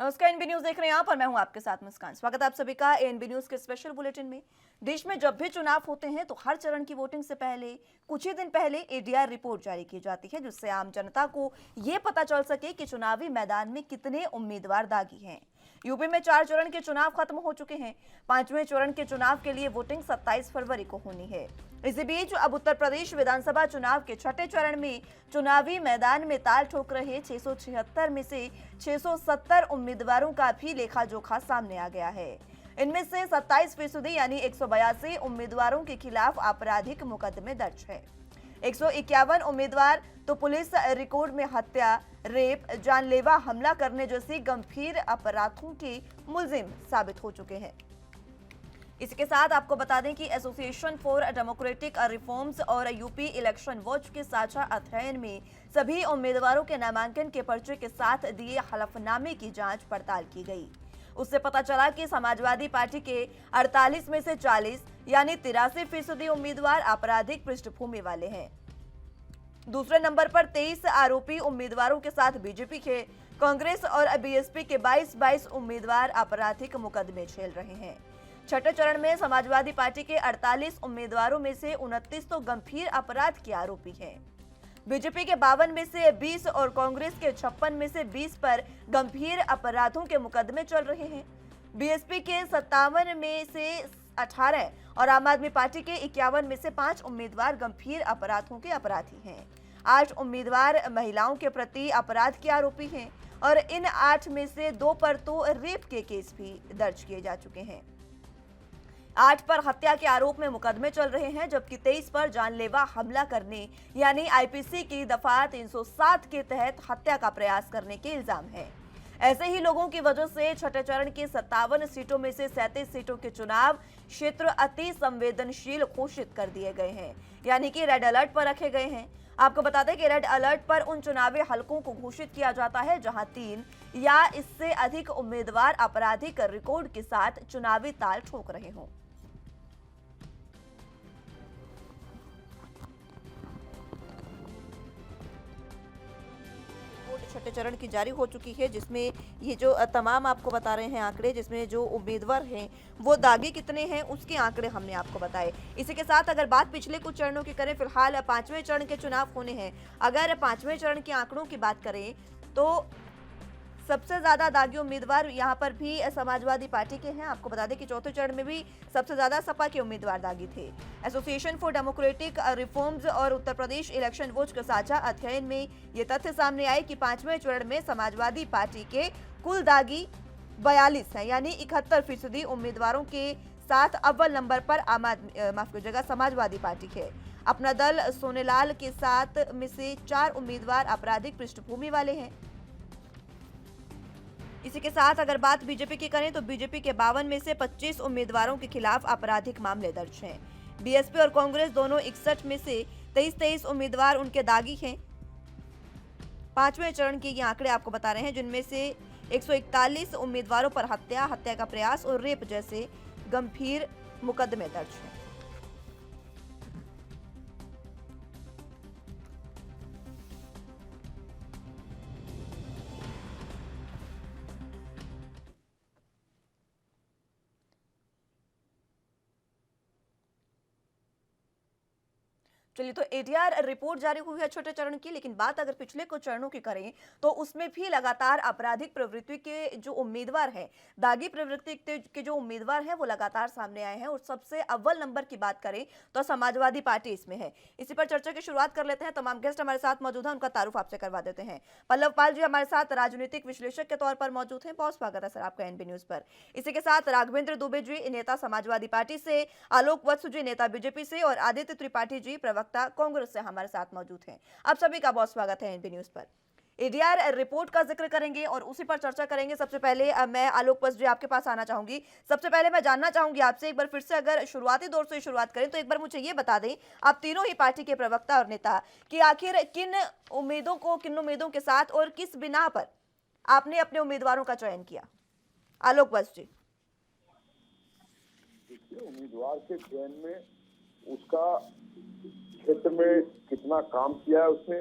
नमस्कार, NB news देख रहे हैं आप और मैं हूं आपके साथ मुस्कान। स्वागत है आप सभी का एनबी न्यूज के स्पेशल बुलेटिन में। देश में जब भी चुनाव होते हैं तो हर चरण की वोटिंग से पहले कुछ ही दिन पहले एडीआर रिपोर्ट जारी की जाती है, जिससे आम जनता को ये पता चल सके कि चुनावी मैदान में कितने उम्मीदवार दागी हैं। यूपी में 4 चरण के चुनाव खत्म हो चुके हैं। 5वें चरण के चुनाव के लिए वोटिंग 27 फरवरी को होनी है। इसी बीच अब उत्तर प्रदेश विधानसभा चुनाव के छठे चरण में चुनावी मैदान में ताल ठोक रहे 676 में से 670 उम्मीदवारों का भी लेखा जोखा सामने आ गया है। इनमें से 27% यानी 182 उम्मीदवारों के खिलाफ आपराधिक मुकदमे दर्ज है। 151 उम्मीदवार तो पुलिस रिकॉर्ड में हत्या, रेप, जानलेवा हमला करने जैसी गंभीर अपराधों के मुलजिम साबित हो चुके हैं। इसके साथ आपको बता दें कि एसोसिएशन फॉर डेमोक्रेटिक रिफॉर्म्स और यूपी इलेक्शन वॉच के साझा अध्ययन में सभी उम्मीदवारों के नामांकन के पर्चे के साथ दिए हलफनामे की जांच पड़ताल की गई। उससे पता चला कि समाजवादी पार्टी के 48 में से 40 यानी 83% उम्मीदवार आपराधिक पृष्ठभूमि वाले हैं। दूसरे नंबर पर 23 आरोपी उम्मीदवारों के साथ बीजेपी के, कांग्रेस और बीएसपी के 22 उम्मीदवार आपराधिक मुकदमे झेल रहे हैं। छठे चरण में समाजवादी पार्टी के 48 उम्मीदवारों में से 29 तो गंभीर अपराध के आरोपी हैं। बीजेपी के 52 में से 20 और कांग्रेस के 56 में से 20 पर गंभीर अपराधों के मुकदमे चल रहे हैं। बीएसपी के 57 में से 18 और आम आदमी पार्टी के 51 में से 5 उम्मीदवार गंभीर अपराधों के अपराधी हैं। 8 उम्मीदवार महिलाओं के प्रति अपराध के आरोपी हैं और इन 8 में से 2 पर तो रेप के केस भी दर्ज किए जा चुके हैं। 8 पर हत्या के आरोप में मुकदमे चल रहे हैं, जबकि 23 पर जानलेवा हमला करने यानी आईपीसी की दफा 307 के तहत हत्या का प्रयास करने के इल्जाम है। ऐसे ही लोगों की वजह से छठे चरण की 57 सीटों में से 37 सीटों के चुनाव क्षेत्र अति संवेदनशील घोषित कर दिए गए हैं, यानी कि रेड अलर्ट पर रखे गए हैं। आपको बता दें कि रेड अलर्ट पर उन चुनावी हलकों को घोषित किया जाता है जहां 3 या इससे अधिक उम्मीदवार आपराधिक रिकॉर्ड के साथ चुनावी ताल ठोक रहे हों। छठे चरण की जारी हो चुकी है, जिसमें ये जो तमाम आपको बता रहे हैं आंकड़े, जिसमें जो उम्मीदवार हैं वो दागी कितने हैं उसके आंकड़े हमने आपको बताए। इसी के साथ अगर बात पिछले कुछ चरणों की करें, फिलहाल 5वें चरण के चुनाव होने हैं। अगर 5वें चरण के आंकड़ों की बात करें तो सबसे ज्यादा दागी उम्मीदवार यहाँ पर भी समाजवादी पार्टी के हैं। आपको बता दें कि चौथे चरण में भी सबसे ज्यादा सपा के उम्मीदवार दागी थे। एसोसिएशन फॉर डेमोक्रेटिक रिफॉर्म्स और उत्तर प्रदेश इलेक्शन वॉच के साझा अध्ययन में ये तथ्य सामने आए कि 5वें चरण में समाजवादी पार्टी के कुल दागी 42 है, यानी 71% उम्मीदवारों के साथ अव्वल नंबर पर माफ कीजिएगा समाजवादी पार्टी है। अपना दल सोनेलाल के 7 में से 4 उम्मीदवार आपराधिक पृष्ठभूमि वाले हैं। इसी के साथ अगर बात बीजेपी की करें तो बीजेपी के 52 में से 25 उम्मीदवारों के खिलाफ आपराधिक मामले दर्ज हैं। बीएसपी और कांग्रेस दोनों 61 में से 23 उम्मीदवार उनके दागी हैं। 5वें चरण के ये आंकड़े आपको बता रहे हैं, जिनमें से 141 उम्मीदवारों पर हत्या, हत्या का प्रयास और रेप जैसे गंभीर मुकदमे दर्ज हैं। चलिए, तो एडीआर रिपोर्ट जारी हुई है छोटे चरण की, लेकिन बात अगर पिछले कुछ चरणों की करें तो उसमें भी लगातार आपराधिक प्रवृत्ति के जो उम्मीदवार हैं, दागी प्रवृत्ति के जो उम्मीदवार हैं वो लगातार सामने आए हैं। और सबसे अव्वल नंबर की बात करें तो समाजवादी पार्टी इसमें है। इसी पर चर्चा की शुरुआत कर लेते हैं। तमाम गेस्ट हमारे साथ मौजूद है, उनका तारुफ आपसे करवा देते हैं। पल्लव पाल जी हमारे साथ राजनीतिक विश्लेषक के तौर पर मौजूद हैं। बहुत स्वागत है सर आपका एनबी न्यूज पर। इसी के साथ राघवेंद्र दुबे जी, नेता समाजवादी पार्टी से, आलोक वत्स जी, नेता बीजेपी से, और आदित्य त्रिपाठी जी, कांग्रेस से हमारे साथ मौजूद हैं। आप सभी का बहुत स्वागत है एनबी न्यूज पर। एडीआर रिपोर्ट का जिक्र करेंगे और उसी पर चर्चा करेंगे। सबसे पहले मैं आलोक वत्स जी आपके पास आना चाहूंगी। सबसे पहले मैं जानना चाहूंगी आपसे एक बार फिर से, अगर शुरुआती दौर से शुरुआत करें तो एक बार मुझे ये बता दें, आप तीनों ही पार्टी के प्रवक्ता और नेता, कि आखिर किन उम्मीदों के साथ और किस बिना पर आपने अपने उम्मीदवारों का चयन किया। आलोक वत्स जी। उम्मीदवार के चयन में उसका क्षेत्र में कितना काम किया है उसने,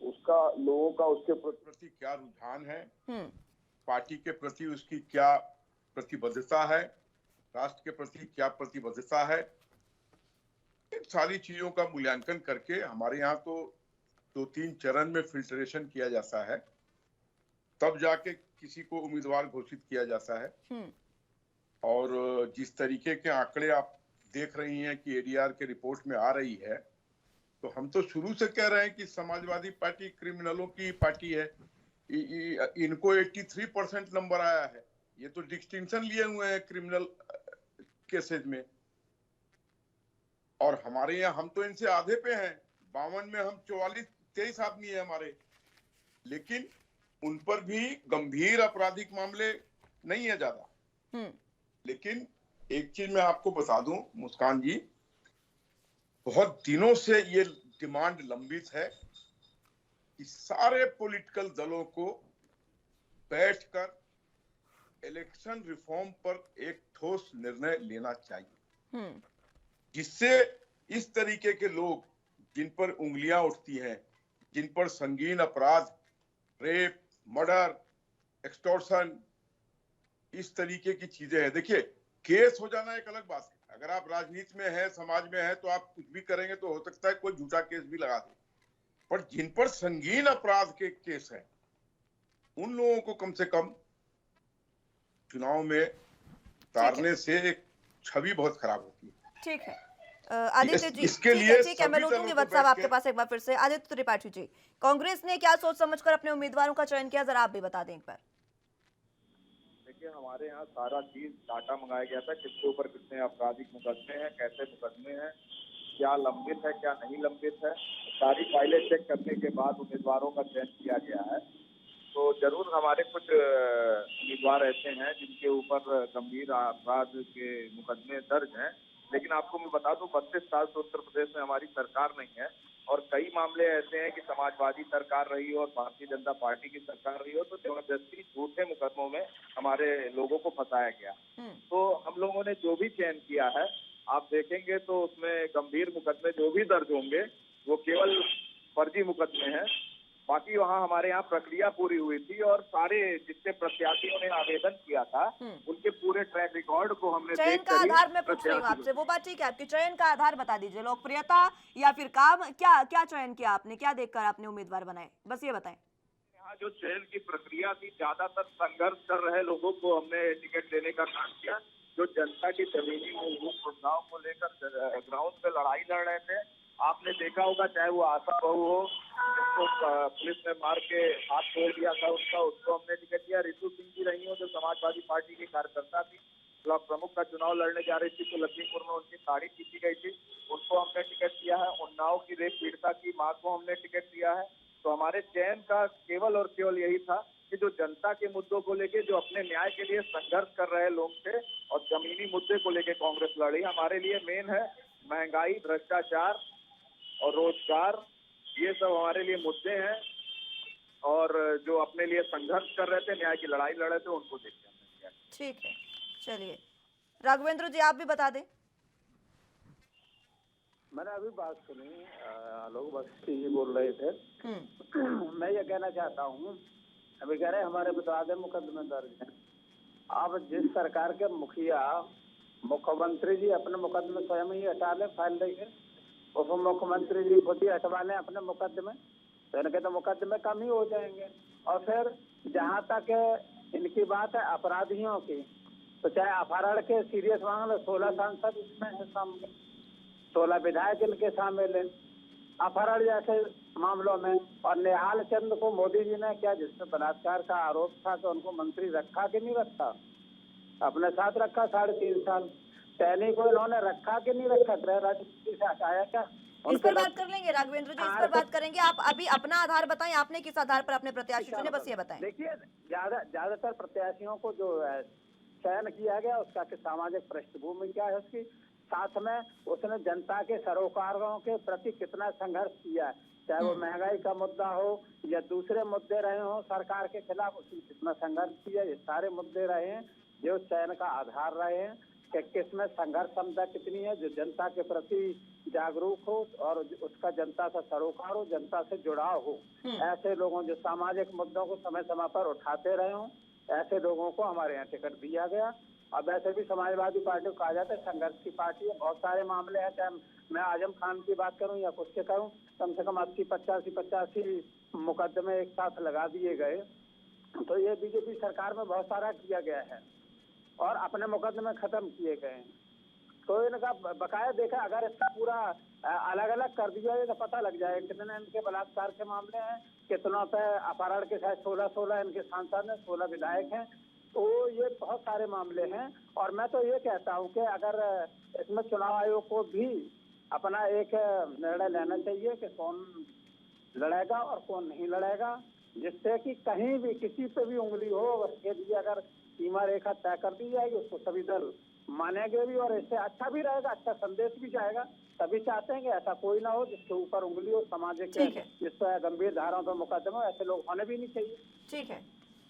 उसका लोगों का उसके प्रति क्या रुझान है, पार्टी के प्रति उसकी क्या प्रतिबद्धता है, राष्ट्र के प्रति क्या प्रतिबद्धता है, इन सारी चीजों का मूल्यांकन करके हमारे यहाँ तो 2-3 चरण में फिल्ट्रेशन किया जाता है, तब जाके किसी को उम्मीदवार घोषित किया जाता है। और जिस तरीके के आंकड़े आप देख रही हैं कि एडीआर के रिपोर्ट में आ रही है, तो हम तो शुरू से कह रहे हैं कि समाजवादी पार्टी क्रिमिनलों की पार्टी है। इनको 83% नंबर आया है। ये तो डिस्टिंक्शन लिए हुए हैं क्रिमिनल केसेज में, और हमारे यहाँ हम तो इनसे आधे पे हैं। 52 में हम 44-23 आदमी है हमारे, लेकिन उन पर भी गंभीर आपराधिक मामले नहीं है ज्यादा। लेकिन एक चीज मैं आपको बता दूं मुस्कान जी, बहुत दिनों से ये डिमांड लंबित है कि सारे पॉलिटिकल दलों को बैठकर इलेक्शन रिफॉर्म पर एक ठोस निर्णय लेना चाहिए, जिससे इस तरीके के लोग जिन पर उंगलियां उठती हैं, जिन पर संगीन अपराध, रेप, मर्डर, एक्सटॉर्शन, इस तरीके की चीजें हैं। देखिए, केस हो जाना एक अलग बात है। अगर आप राजनीति में हैं, समाज में हैं, तो आप कुछ भी करेंगे तो हो सकता है कोई झूठा केस भी लगा दे, पर जिन पर संगीन अपराध के केस हैं, उन लोगों को कम से कम चुनाव में उतारने से एक छवि बहुत खराब होती है। ठीक है आदित्य जी, इसके ठीक लिए है, मैं लौटूंगी वत्स साहब आपके पास एक बार फिर से। आदित्य त्रिपाठी जी, कांग्रेस ने क्या सोच समझकर अपने उम्मीदवारों का चयन किया, जरा आप भी बता दें एक बार। देखिए, हमारे यहाँ सारा चीज डाटा मंगाया गया था, किसके ऊपर कितने आपराधिक मुकदमे हैं, कैसे मुकदमे हैं, क्या लंबित है, क्या नहीं लंबित है, सारी फाइलें चेक करने के बाद उम्मीदवारों का चयन किया गया है। तो जरूर हमारे कुछ उम्मीदवार ऐसे हैं जिनके ऊपर गंभीर अपराध के मुकदमे दर्ज हैं, लेकिन आपको मैं बता दूं 32 साल से उत्तर प्रदेश में हमारी सरकार नहीं है, और कई मामले ऐसे हैं कि समाजवादी सरकार रही हो और भारतीय जनता पार्टी की सरकार रही हो, तो जबरदस्ती झूठे मुकदमों में हमारे लोगों को फंसाया गया। तो हम लोगों ने जो भी चयन किया है, आप देखेंगे तो उसमें गंभीर मुकदमे जो भी दर्ज होंगे वो केवल फर्जी मुकदमे हैं। बाकी वहाँ हमारे यहाँ प्रक्रिया पूरी हुई थी, और सारे जितने प्रत्याशियों ने आवेदन किया था उनके पूरे ट्रैक रिकॉर्ड को हमने चयन का आधार मैं पूछ रही हूँ आपसे, वो बात ठीक है, आपके चयन का आधार बता दीजिए, लोकप्रियता या फिर काम, क्या क्या चयन किया आपने, क्या देखकर आपने उम्मीदवार बनाए, बस ये बताएं। यहाँ जो चयन की प्रक्रिया थी, ज्यादातर संघर्ष कर रहे लोगों को हमने टिकट देने का काम किया, जो जनता की जमीनी मूलभूत सुविधाओं को लेकर ग्राउंड पे लड़ाई लड़ रहे थे। आपने देखा होगा, चाहे वो आशा बहू हो, उसको पुलिस ने मार के हाथ तोड़ दिया था उसको हमने टिकट दिया। रितु सिंह जी रही हो, जो समाजवादी पार्टी की कार्यकर्ता थी, ब्लॉक प्रमुख का चुनाव लड़ने जा रही थी, तो लखीमपुर में उनकी साड़ी खींची गई थी, उसको हमने टिकट दिया है। उन्नाव की रेप पीड़िता की मां को हमने टिकट दिया है। तो हमारे चयन का केवल और केवल यही था कि जो जनता के मुद्दों को लेके, जो अपने न्याय के लिए संघर्ष कर रहे लोग थे, और जमीनी मुद्दे को लेके कांग्रेस लड़ी। हमारे लिए मेन है महंगाई, भ्रष्टाचार और रोजगार, ये सब हमारे लिए मुद्दे हैं, और जो अपने लिए संघर्ष कर रहे थे, न्याय की लड़ाई लड़ रहे थे, उनको देखते हैं। ठीक है, चलिए राघवेंद्र जी आप भी बता दें। मैंने अभी बात सुनी, लोग बस्ती जी बोल रहे थे। मैं ये कहना चाहता हूँ, अभी कह रहे हमारे बता मुकदमे दर्ज हैं। अब जिस सरकार के मुखिया मुख्यमंत्री जी अपने मुकदमे स्वयं ही हटा ले, फाइल लेंगे, उप मुख्यमंत्री जी खुद ही हटवा लें अपने मुकदमे, तो इनके तो मुकदमे कम ही हो जाएंगे। और फिर जहाँ तक इनकी बात है अपराधियों की, तो चाहे अपहरण के सीरियस मामले 16 सांसद इसमें है शामिल, 16 विधायक इनके शामिल हैं अपहरण जैसे मामलों में। और निहाल चंद को मोदी जी ने क्या, जिसमें बलात्कार का आरोप था, तो उनको मंत्री रखा कि नहीं रखा, अपने साथ रखा 3.5 साल। सैनी को इन्होंने रखा कि नहीं रखा, गृह राज्य से हटाया क्या? इस पर बात कर लेंगे राघवेंद्र जी, इस पर बात करेंगे। आप अभी अपना आधार बताएं, आपने किस आधार पर अपने प्रत्याशी चुने, बस ये बताएं। देखिए, ज्यादातर प्रत्याशियों को जो चयन किया गया, उसका कि सामाजिक पृष्ठभूमि क्या है उसकी, साथ में उसने जनता के सरोकारों के प्रति कितना संघर्ष किया है, चाहे वो महंगाई का मुद्दा हो या दूसरे मुद्दे रहे हो सरकार के खिलाफ, उसने कितना संघर्ष किया, ये सारे मुद्दे रहे हैं जो चयन का आधार रहे हैं कि किसमें संघर्ष क्षमता कितनी है, जो जनता के प्रति जागरूक हो और उसका जनता से सरोकार हो, जनता से जुड़ाव हो। ऐसे लोगों जो सामाजिक मुद्दों को समय समय पर उठाते रहे हों, ऐसे लोगों को हमारे यहाँ टिकट दिया गया। अब वैसे भी समाजवादी पार्टी को कहा जाता है संघर्ष की पार्टी है। बहुत सारे मामले हैं, चाहे मैं आजम खान की बात करूं या कुछ के करूं, कम से कम 80-85 मुकदमे एक साथ लगा दिए गए। तो ये बीजेपी सरकार में बहुत सारा किया गया है और अपने मुकदमे खत्म किए गए हैं। तो इनका बकाया देखा, अगर इसका पूरा अलग अलग कर दिया जाए तो पता लग जाए कितने इनके बलात्कार के मामले हैं, कितनों पे अपहरण के शायद 16 इनके सांसद हैं, 16 विधायक हैं। तो ये बहुत सारे मामले हैं और मैं तो ये कहता हूँ कि अगर इसमें चुनाव आयोग को भी अपना एक निर्णय लेना चाहिए कि कौन लड़ेगा और कौन नहीं लड़ेगा, जिससे कि कहीं भी किसी पे भी उंगली हो उसके लिए अगर सीमा रेखा तय कर दी जाएगी उसको सभी दल मानेंगे भी और इससे अच्छा भी रहेगा, अच्छा संदेश भी जाएगा। सभी चाहते हैं कि ऐसा कोई ना हो जिसके ऊपर उंगली हो, सामाजिक जिस पर गंभीर धाराओं पर मुकदमा हो, ऐसे लोग होने भी नहीं चाहिए। ठीक है,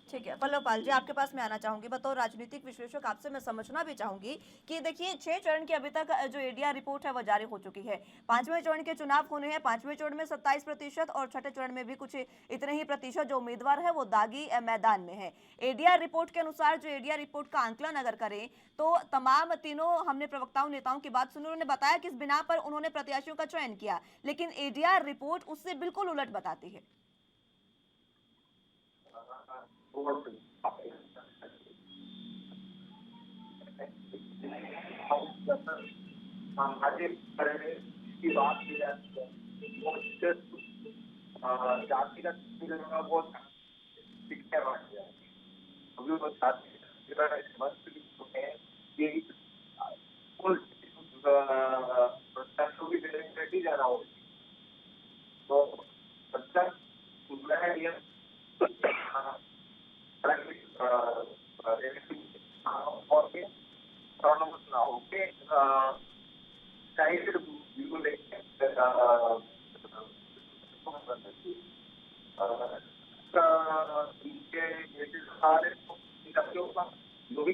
ठीक है। पल्लव पाल जी, आपके पास मैं आना चाहूंगी। बतौर राजनीतिक विश्लेषक आपसे मैं समझना भी चाहूंगी कि देखिए 6 चरण की अभी तक जो एडीआर रिपोर्ट है वो जारी हो चुकी है। 5वें चरण के चुनाव होने हैं। 5वें चरण में 27% और छठे चरण में भी कुछ इतने ही प्रतिशत जो उम्मीदवार है वो दागी मैदान में है। एडीआर रिपोर्ट के अनुसार जो एडीआर रिपोर्ट का आंकलन अगर करें तो तमाम तीनों हमने प्रवक्ताओं नेताओं की बात सुनी, उन्होंने बताया किस बिना पर उन्होंने प्रत्याशियों का चयन किया, लेकिन एडीआर रिपोर्ट उससे बिल्कुल उलट बताती है। सामाजिक परिवेश की बात की जाती है, वो सिर्फ जातिगत वो शिक्षा बात है। अभी वो प्रत्याशियों की डेमोक्रेसी ज्यादा होगी तो ना हो के साइड व्यू लेके सारे जो भी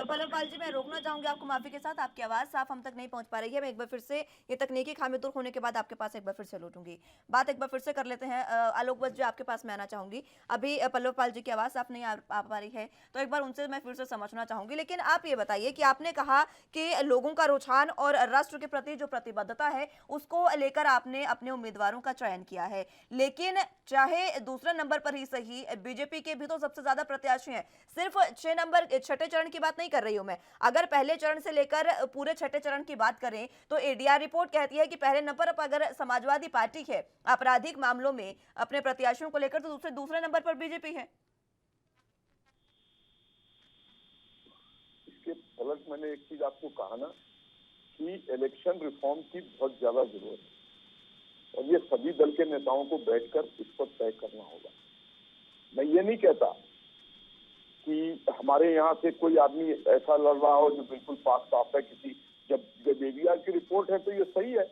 पल्लव पाल जी, मैं रोकना चाहूंगी आपको माफी के साथ। आपकी आवाज साफ हम तक नहीं पहुंच पा रही है। मैं एक बार फिर से ये तकनीकी खामी दूर होने के बाद आपके पास एक बार फिर से लौटूंगी। बात एक बार फिर से कर लेते हैं। आलोक बस जी, आपके पास मैं आना चाहूंगी। अभी पल्लव पाल जी की आवाज साफ नहीं आ पा रही है, तो एक बार उनसे मैं फिर से समझना चाहूंगी। लेकिन आप ये बताइए कि आपने कहा कि लोगों का रुझान और राष्ट्र के प्रति जो प्रतिबद्धता है उसको लेकर आपने अपने उम्मीदवारों का चयन किया है, लेकिन चाहे दूसरे नंबर पर ही सही, बीजेपी के भी तो सबसे ज्यादा प्रत्याशी हैं। सिर्फ 6 नंबर छठे चरण की बात नहीं कर रही हूं मैं। अगर पहले चरण से लेकर पूरे छठे चरण की बात करें तो एडीआर रिपोर्ट कहती है कि पहले नंबर पर अगर समाजवादी पार्टी है आपराधिक मामलों में अपने प्रत्याशियों को लेकर, तो दूसरे नंबर पर बीजेपी है। इसके फलक मैंने एक चीज आपको कहा ना कि इलेक्शन रिफॉर्म की बहुत ज्यादा जरूरत है और ये सभी दल के नेताओं को बैठकर इस पर तय करना होगा। मैं ये नहीं कहता कि हमारे यहाँ से कोई आदमी ऐसा लड़ रहा हो जो बिल्कुल पाक साफ है। किसी जब एडीआर की रिपोर्ट है तो ये सही है।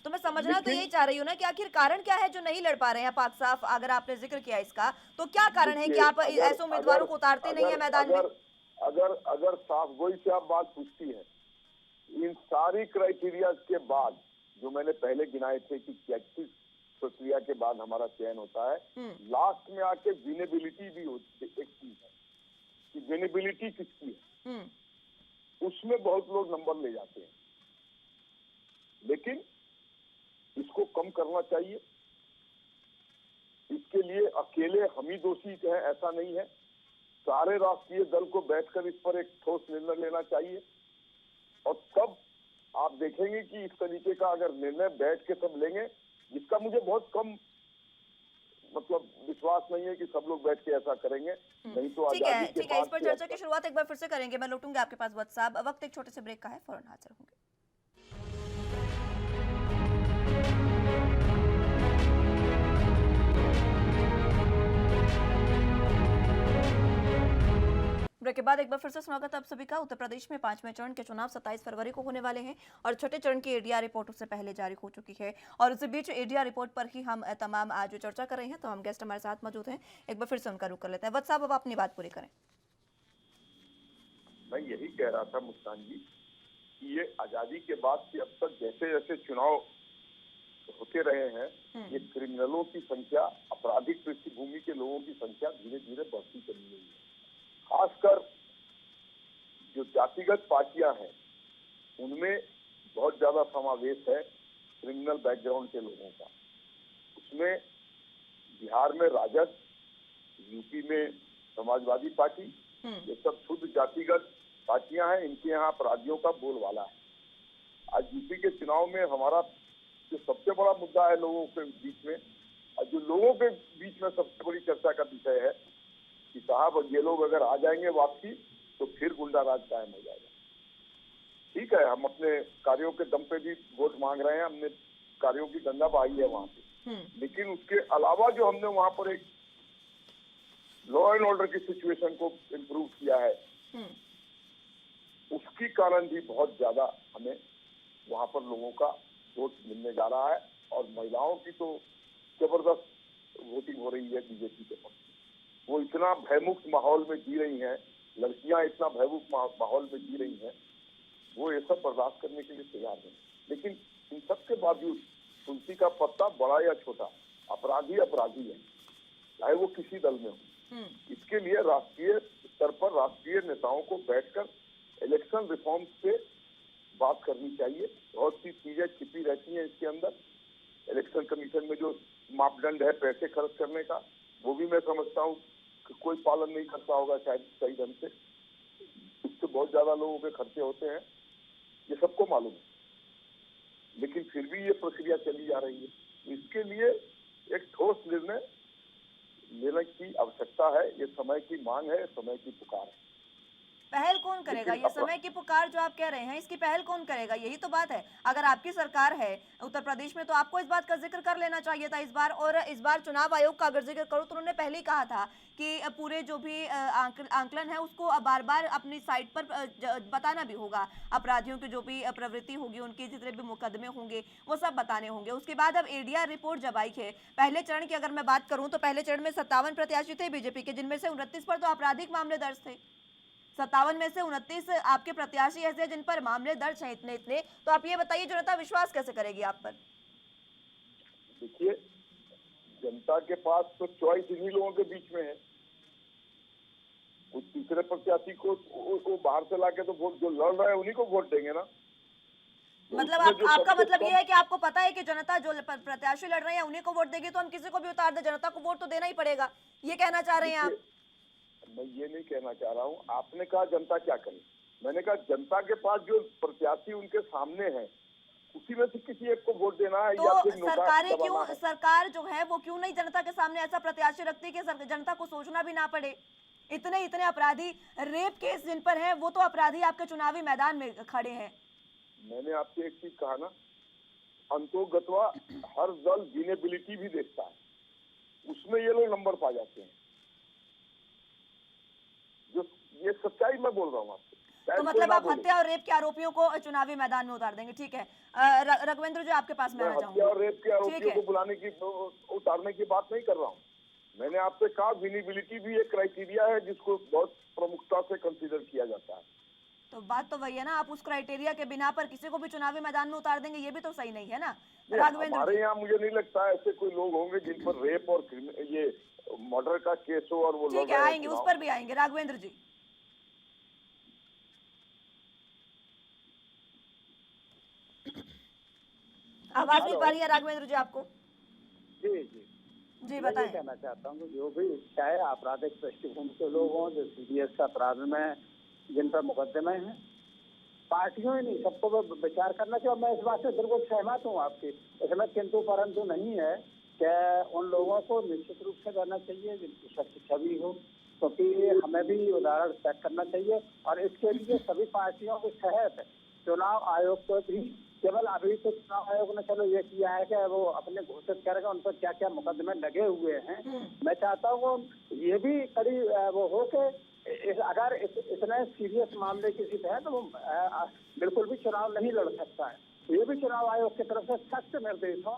तो मैं समझना तो यही चाह रही हूँ ना कि आखिर कारण क्या है जो नहीं लड़ पा रहे हैं पाक साफ। अगर आपने जिक्र किया इसका, तो क्या कारण है कि आप ऐसे उम्मीदवारों को उतारते नहीं है मैदान में? अगर साफ गोई से आप बात पूछती है, इन सारी क्राइटेरिया के बाद जो मैंने पहले गिनाए थे कि किस प्रक्रिया के बाद हमारा चयन होता है, लास्ट में आके विनेबिलिटी भी होती है। एक चीज है कि विनेबिलिटी किसकी है, उसमें बहुत लोग नंबर ले जाते हैं, लेकिन इसको कम करना चाहिए। इसके लिए अकेले हम ही दोषी हैं ऐसा नहीं है। सारे राष्ट्रीय दल को बैठकर इस पर एक ठोस निर्णय लेना चाहिए और तब आप देखेंगे कि इस तरीके का अगर निर्णय बैठ के सब लेंगे, जिसका मुझे बहुत कम मतलब विश्वास नहीं है कि सब लोग बैठ के ऐसा करेंगे। नहीं तो ठीक है, इस पर चर्चा की शुरुआत एक बार फिर से करेंगे। मैं लौटूंगी आपके पास व्हाट्सएप। वक्त एक छोटे से ब्रेक का है, फौरन हाजिर होंगे। ब्रेक के बाद एक बार फिर से स्वागत है आप सभी का। उत्तर प्रदेश में 5वें चरण के चुनाव 27 फरवरी को होने वाले हैं और छठे चरण की एडीआर रिपोर्ट उससे पहले जारी हो चुकी है और उसी बीच एडीआर रिपोर्ट पर ही हम तमाम आज चर्चा कर रहे हैं। तो हम गेस्ट हमारे साथ मौजूद हैं, एक बार फिर से उनका रुख कर लेते हैं। वत्स साहब, अब अपनी बात पूरी करें। मैं यही कह रहा था मुस्कान जी कि ये आजादी के बाद से अब तक जैसे जैसे चुनाव होते रहे हैं, ये क्रिमिनलों की संख्या, आपराधिक पृष्ठभूमि के लोगों की संख्या धीरे धीरे बढ़ती चली गई है। खासकर जो जातिगत पार्टियां हैं उनमें बहुत ज्यादा समावेश है क्रिमिनल बैकग्राउंड के लोगों का। उसमें बिहार में राजद, यूपी में समाजवादी पार्टी, ये सब शुद्ध जातिगत पार्टियां हैं, इनके यहाँ अपराधियों का बोलबाला है। आज यूपी के चुनाव में हमारा जो सबसे बड़ा मुद्दा है लोगों के बीच में, और जो लोगों के बीच में सबसे बड़ी चर्चा का विषय है कि साहब ये लोग अगर आ जाएंगे वापसी तो फिर गुंडा राज कायम हो जाएगा। ठीक है, हम अपने कार्यों के दम पे भी वोट मांग रहे हैं, हमने कार्यों की गंगा बहाई है वहां पे, लेकिन उसके अलावा जो हमने वहां पर एक लॉ एंड ऑर्डर की सिचुएशन को इम्प्रूव किया है, उसकी कारण भी बहुत ज्यादा हमें वहां पर लोगों का वोट मिलने जा रहा है। और महिलाओं की तो जबरदस्त वोटिंग हो रही है बीजेपी के पक्ष में। वो इतना भयमुक्त माहौल में जी रही हैं, लड़कियां इतना भयमुक्त माहौल में जी रही हैं, वो ये सब बर्दाश्त करने के लिए तैयार नहीं। लेकिन इन सब के बावजूद तुलसी का पत्ता बड़ा या छोटा, अपराधी अपराधी है, चाहे वो किसी दल में हो। इसके लिए राष्ट्रीय स्तर पर राष्ट्रीय नेताओं को बैठकर इलेक्शन रिफॉर्म्स पे बात करनी चाहिए। बहुत सी चीजें छिपी रहती हैं इसके अंदर। इलेक्शन कमीशन में जो मापदंड है पैसे खर्च करने का, वो भी मैं समझता हूँ कि कोई पालन नहीं करता होगा शायद सही ढंग से। उससे बहुत ज्यादा लोगों के खर्चे होते हैं, ये सबको मालूम है, लेकिन फिर भी ये प्रक्रिया चली जा रही है। इसके लिए एक ठोस निर्णय लेने की आवश्यकता है। ये समय की मांग है, समय की पुकार है। पहल कौन करेगा? ये समय की पुकार जो आप कह रहे हैं, इसकी पहल कौन करेगा? यही तो बात है। अगर आपकी सरकार है उत्तर प्रदेश में तो आपको इस बात का जिक्र कर लेना चाहिए था इस बार। और इस बार चुनाव आयोग का अगर जिक्र करूं तो उन्होंने पहले ही कहा था कि पूरे जो भी आंकलन है उसको बार बार अपनी साइट पर बताना भी होगा। अपराधियों की जो भी प्रवृत्ति होगी, उनके जितने भी मुकदमे होंगे वो सब बताने होंगे। उसके बाद अब एडीआर रिपोर्ट जब आई है, पहले चरण की अगर मैं बात करूं तो पहले चरण में 57 प्रत्याशी थे बीजेपी के, जिनमें से 29 पर तो आपराधिक मामले दर्ज थे। 57 में से 29 आपके प्रत्याशी ऐसे जिन पर मामले दर्ज हैं इतने। तो आप ये बताइए जनता विश्वास कैसे करेगी आप पर? देखिए, जनता के पास तो चॉइस इन्हीं लोगों के बीच में है। कुछ तीसरे प्रत्याशी को वो बाहर से लाके तो वोट, जो लड़ रहे हैं उन्हीं को वोट देंगे ना। मतलब आपका मतलब ये है कि आपको पता है कि जनता जो प्रत्याशी लड़ रहे हैं उन्हीं को वोट देगी, तो हम किसी को भी उतार दे, जनता को वोट तो देना ही पड़ेगा, ये कहना चाह रहे हैं आप? मैं ये नहीं कहना चाह रहा हूँ। आपने कहा जनता क्या करे, मैंने कहा जनता के पास जो प्रत्याशी उनके सामने है उसी में से किसी एक को वोट देना है। तो या फिर सरकारें क्यों, सरकार जो है वो क्यों नहीं जनता के सामने ऐसा प्रत्याशी रखती है कि जनता को सोचना भी ना पड़े? इतने अपराधी, रेप केस जिन पर है, वो तो अपराधी आपके चुनावी मैदान में खड़े हैं। मैंने आपसे एक चीज कहा ना, अंतोगत्वा हर दल विनेबिलिटी भी देखता है, उसमें ये लोग नंबर पा जाते हैं। जो ये सच्चाई मैं बोल रहा हूँ आपको। तो मतलब आप हत्या और रेप के आरोपियों को चुनावी मैदान में उतार देंगे? ठीक है, रघुवेंद्र जी आपके पास में आना चाहूंगा। हत्या और रेप के आरोपियों को बुलाने की, उतारने की बात नहीं कर रहा हूँ। मैंने आपसे कहा विनेबिलिटी भी एक क्राइटेरिया है जिसको बहुत प्रमुखता से कंसीडर किया जाता है। तो बात तो वही है ना, आप उस क्राइटेरिया के बिना पर किसी को भी चुनावी मैदान में उतार देंगे, ये भी तो सही नहीं है ना। हमारे यहाँ मुझे नहीं लगता ऐसे कोई लोग होंगे जिन पर रेप और ये मर्डर का केस हो और वो ठीक है, आएंगे, उस पर भी आएंगे। राघवेंद्र जी, आवाज मिल पा रही है राघवेंद्र जी आपको? जी जी जी मैं बताएं। ये कहना चाहता हूँ जो भी चाहे आपराधिक पृष्ठभूमि के लोग हों, जो सीरियस अपराध में जिन पर मुकदमे हैं, पार्टियों ही नहीं सबको विचार करना चाहिए। और मैं इस बात से बिल्कुल सहमत हूँ आपकी, इसमें किंतु परंतु नहीं है कि उन लोगों को निश्चित रूप से रहना चाहिए जिनकी सच्ची छवि हो, क्योंकि हमें भी उदाहरण सेट करना चाहिए। और इसके लिए सभी पार्टियों के तहत चुनाव आयोग को भी, केवल अभी तो चुनाव आयोग ने चलो ये किया है कि वो अपने घोषित करेगा उन पर क्या क्या मुकदमे लगे हुए हैं। मैं चाहता हूँ ये भी कड़ी वो हो कि अगर इतने सीरियस मामले किसी पे है तो वो बिल्कुल भी चुनाव नहीं लड़ सकता है। तो ये भी चुनाव आयोग की तरफ से सख्त निर्देश हो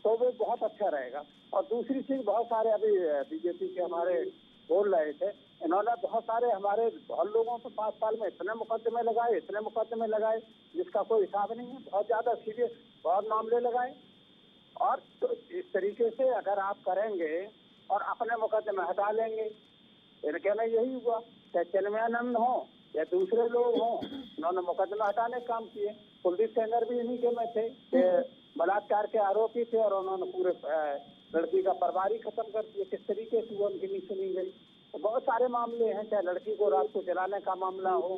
तो वो बहुत अच्छा रहेगा। और दूसरी चीज, बहुत सारे अभी बीजेपी के हमारे बोल रहे थे, इन्होंने बहुत सारे हमारे बहुत लोगों को 5 साल में इतने मुकदमे लगाए जिसका कोई हिसाब नहीं है। बहुत ज्यादा सीरियस बहुत मामले लगाए, और तो इस तरीके से अगर आप करेंगे और अपने मुकदमे हटा लेंगे, इनके में यही हुआ, चाहे चिन्मयानंद हो या दूसरे लोग हों, उन्होंने मुकदमा हटाने का काम किए। कुलदीप सेंगर भी इन्हीं के में थे कि बलात्कार के आरोपी थे और उन्होंने पूरे लड़की का परिवार ही खत्म कर दिया। किस तरीके से वो उनकी नहीं सुनी गई। तो बहुत सारे मामले हैं, चाहे लड़की को रात को जलाने का मामला हो,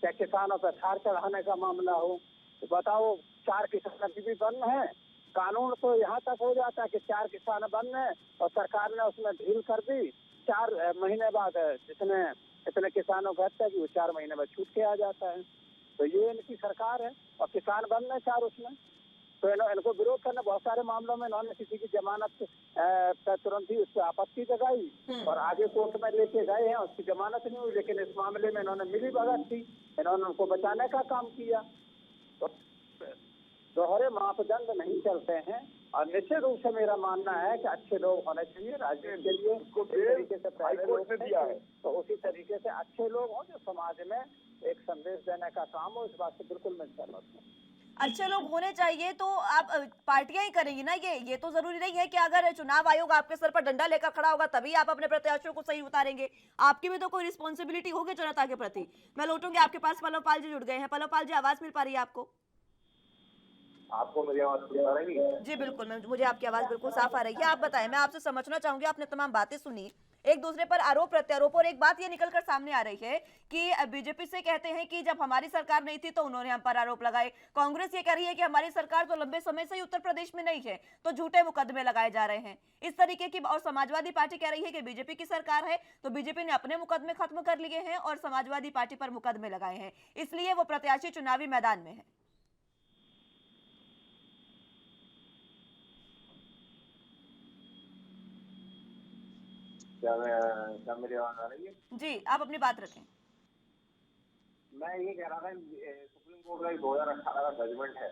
चाहे किसानों पर थार चढ़ाने का मामला हो। तो बताओ, 4 किसान अभी भी बंद हैं। कानून तो यहाँ तक हो जाता है कि 4 किसान बंद हैं और सरकार ने उसमें ढील कर दी। 4 महीने बाद जिसने इतने किसानों को हत्या की वो 4 महीने बाद छूट के आ जाता है। तो ये इनकी सरकार है और किसान बंद है 4 उसमें। तो इनको विरोध करने बहुत सारे मामलों में इन्होंने किसी की जमानत तुरंत ही उस पर आपत्ति जगाई और आगे कोर्ट में लेके गए हैं, उसकी जमानत नहीं हुई। लेकिन इस मामले में इन्होंने मिली भगत थी, इन्होंने उनको बचाने का काम किया। तो दोहरे मापदंड नहीं चलते हैं और निश्चित रूप से मेरा मानना है कि अच्छे लोग होने चाहिए राजनीति के लिए। जिस तरीके से पहले लोग दिया है तो उसी तरीके से अच्छे लोग हों जो समाज में एक संदेश देने का काम हो। इस बात से बिल्कुल मैं सहमत हूँ। अच्छे लोग होने चाहिए तो आप पार्टियां ही करेंगी ना। ये तो जरूरी नहीं है कि अगर चुनाव आयोग आपके सर पर डंडा लेकर खड़ा होगा तभी आप अपने प्रत्याशियों को सही उतारेंगे। आपकी भी तो कोई रिस्पॉन्सिबिलिटी होगी जनता के प्रति। मैं लौटूंगी आपके पास, पल्लव पाल जी जुड़ गए हैं। पल्लव पाल जी, आवाज मिल पा रही है आपको? आपको मेरी आवाज क्लियर आ रही है? जी बिल्कुल, मुझे आपकी आवाज बिल्कुल साफ आ रही है। आप बताएं, मैं आपसे समझना चाहूंगी, आपने तमाम बातें सुनी, एक दूसरे पर आरोप प्रत्यारोप, और एक बात ये निकलकर सामने आ रही है कि बीजेपी से कहते हैं कि जब हमारी सरकार नहीं थी तो उन्होंने हम पर आरोप लगाए। कांग्रेस ये कह रही है कि हमारी सरकार तो लंबे समय से ही उत्तर प्रदेश में नहीं है तो झूठे मुकदमे लगाए जा रहे हैं इस तरीके की। और समाजवादी पार्टी कह रही है कि बीजेपी की सरकार है तो बीजेपी ने अपने मुकदमे खत्म कर लिए हैं और समाजवादी पार्टी पर मुकदमे लगाए हैं, इसलिए वो प्रत्याशी चुनावी मैदान में है। क्या मेरी आवाज आ रही है? जी, आप अपनी बात रखें। मैं ये कह रहा था, सुप्रीम कोर्ट का 2018 का जजमेंट है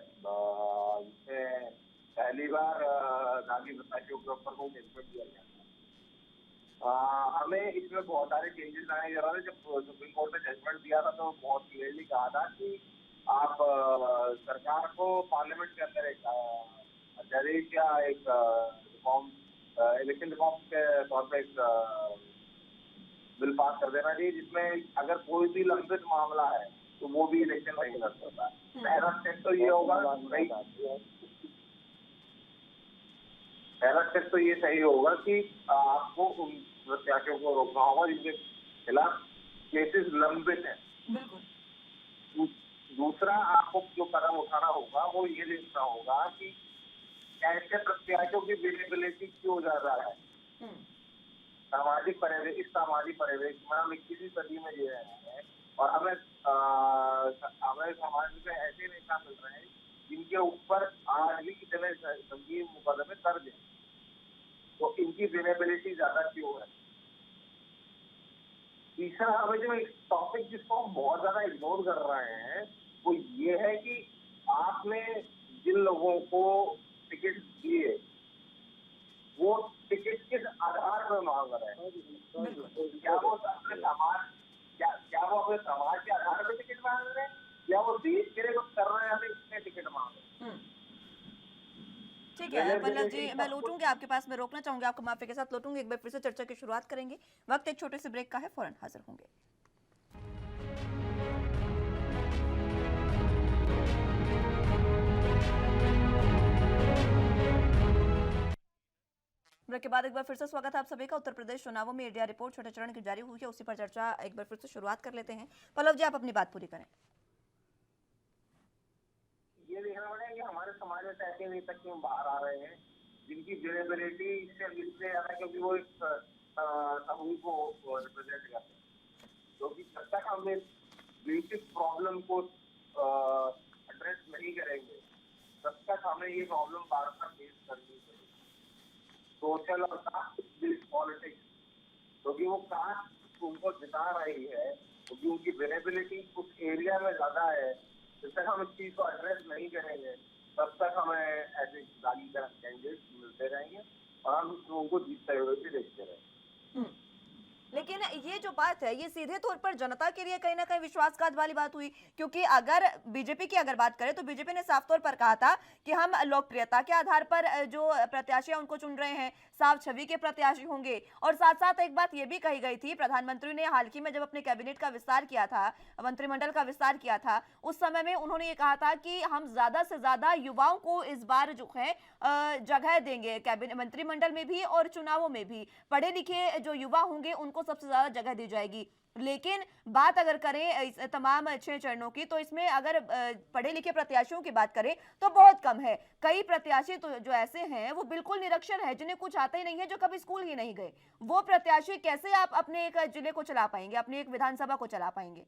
जिसमें पहली बार दागी प्रत्याशियों के ऊपर को जजमेंट दिया गया। हमें इसमें बहुत सारे चेंजेस लाने जा रहे थे। जब सुप्रीम कोर्ट ने जजमेंट दिया था तो बहुत क्लियरली कहा था कि आप सरकार को पार्लियामेंट के अंदर एक अध्यादेश या एक रिफॉर्म, इलेक्शन रिफॉर्म के तौर पर एक बिल पास कर देना चाहिए जिसमें अगर कोई भी लंबित मामला है तो वो भी इलेक्शन नहीं लड़ सकता। पहला स्टेप तो ये होगा, सही होगा कि आपको उन प्रत्याशियों को रोकना होगा जिनके खिलाफ केसेस लंबित हैं। दूसरा, आपको जो कदम उठाना होगा वो ये देखना होगा कि ऐसे प्रत्याशियों की विजिबिलिटी क्यों ज्यादा है। सामाजिक परिवेश में हम 21वीं सदी में जी रहे हैं और हमें समाज में ऐसे नेता मिल रहे हैं जिनके ऊपर आज भी इतने संगीन मुकदमे दर्ज हैं, तो इनकी विजिबिलिटी ज्यादा क्यों है। तीसरा, हमें जो एक टॉपिक जिसको हम बहुत ज्यादा इग्नोर कर रहे हैं वो ये है कि आपने जिन लोगों को टिकट दिए वो टिकट किस आधार पर मांग रहे हैं। क्या वो अपने समाज अपने समाज के आधार पर टिकट मांग रहे हैं या वो देश के लिए कुछ कर रहे हैं हमें इसमें टिकट मांग रहे हैं। ठीक है पल्लव जी, मैं लौटूंगी आपके पास, मैं रोकना चाहूंगी आपको, माफी के साथ लौटूंगी। एक बार फिर से चर्चा की शुरुआत करेंगे। वक्त एक छोटे से ब्रेक का है, फौरन हाजिर होंगे। ब्रेक के बाद एक बार फिर से स्वागत है आप सभी का। उत्तर प्रदेश चुनावों में एडीआर रिपोर्ट छोटे चरण की जारी हुई है, उसी पर चर्चा एक बार फिर से शुरुआत कर लेते हैं। पल्लव जी, आप अपनी बात पूरी करें। ये देखना पड़ेगा कि हमारे समाज में ऐसे नेता क्यों बाहर आ रहे हैं जिनकी विजिबिलिटी इससे ज्यादा, क्योंकि वो एक समूह को रिप्रेजेंट करते हैं। क्योंकि जब तक हम इस बेसिक प्रॉब्लम को एड्रेस नहीं करेंगे तब तक हमें ये प्रॉब्लम बार बार फेस करनी पड़ेगी। सोशल और कास्ट बेस्ड पॉलिटिक्स, क्योंकि वो कास्ट उनको जिता रही है, क्योंकि उनकी विजिबिलिटी उस एरिया में ज्यादा है। जब तक हम इस चीज को एड्रेस नहीं करेंगे तब तक हमें ऐसे दागी कैंडिडेट मिलते रहेंगे और हम लोगों को जीतते हुए भी देखते रहेंगे। लेकिन ये जो बात है ये सीधे तौर पर जनता के लिए कहीं ना कहीं विश्वासघात वाली बात हुई, क्योंकि अगर बीजेपी की अगर बात करें तो बीजेपी ने साफ तौर पर कहा था कि हम लोकप्रियता के आधार पर जो प्रत्याशी हैं उनको चुन रहे हैं, साफ छवि के प्रत्याशी होंगे। और साथ साथ एक बात ये भी कही गई थी, प्रधानमंत्री ने हाल ही में जब अपने कैबिनेट का विस्तार किया था, मंत्रिमंडल का विस्तार किया था, उस समय में उन्होंने ये कहा था कि हम ज्यादा से ज्यादा युवाओं को इस बार जो है जगह देंगे कैबिनेट मंत्रिमंडल में भी और चुनावों में भी। पढ़े लिखे जो युवा होंगे उनको सबसे ज्यादा जगह दी जाएगी। लेकिन बात अगर करें इस तमाम 6 चरणों की, तो इसमें अगर पढ़े लिखे प्रत्याशियों की बात करें तो बहुत कम है। कई प्रत्याशी तो जो ऐसे हैं वो बिल्कुल निरक्षर है, जिन्हें कुछ आता ही नहीं है, जो कभी स्कूल ही नहीं गए। वो प्रत्याशी कैसे आप अपने एक जिले को चला पाएंगे, अपनी एक विधानसभा को चला पाएंगे?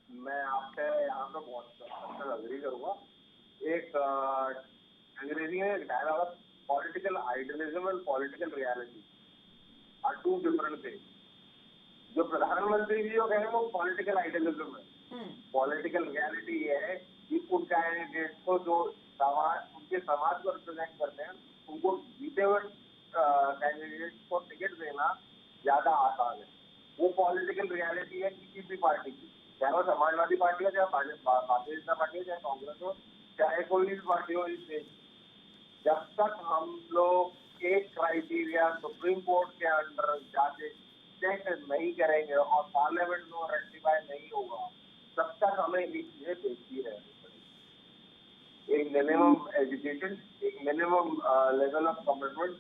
मैं आपसे यहाँ पे बहुत अग्री करूंगा। एक अंग्रेजी में एक डायलॉग है, political idealism and political reality are two different things. जो प्रधानमंत्री जी कह रहे हैं वो पॉलिटिकल आइडियलिज्म है। पॉलिटिकल रियलिटी ये है कि उन कैंडिडेट को जो समाज उनके समाज को रिप्रेजेंट करते हैं उनको जीते हुए कैंडिडेट को टिकट देना ज्यादा आसान है। वो पॉलिटिकल रियलिटी है किसी भी पार्टी की, चाहे वो समाजवादी पार्टी हो, चाहे भारतीय जनता पार्टी हो, चाहे कांग्रेस हो, चाहे कोई भी पार्टी हो इस देश। जब तक हम लोग एक क्राइटेरिया सुप्रीम कोर्ट के अंडर जाके चेक नहीं करेंगे और पार्लियामेंट में रेक्टिफाई नहीं होगा, तब तक हमें ये चीजें देखती है। एक मिनिमम एजुकेशन, एक minimum level of commitment,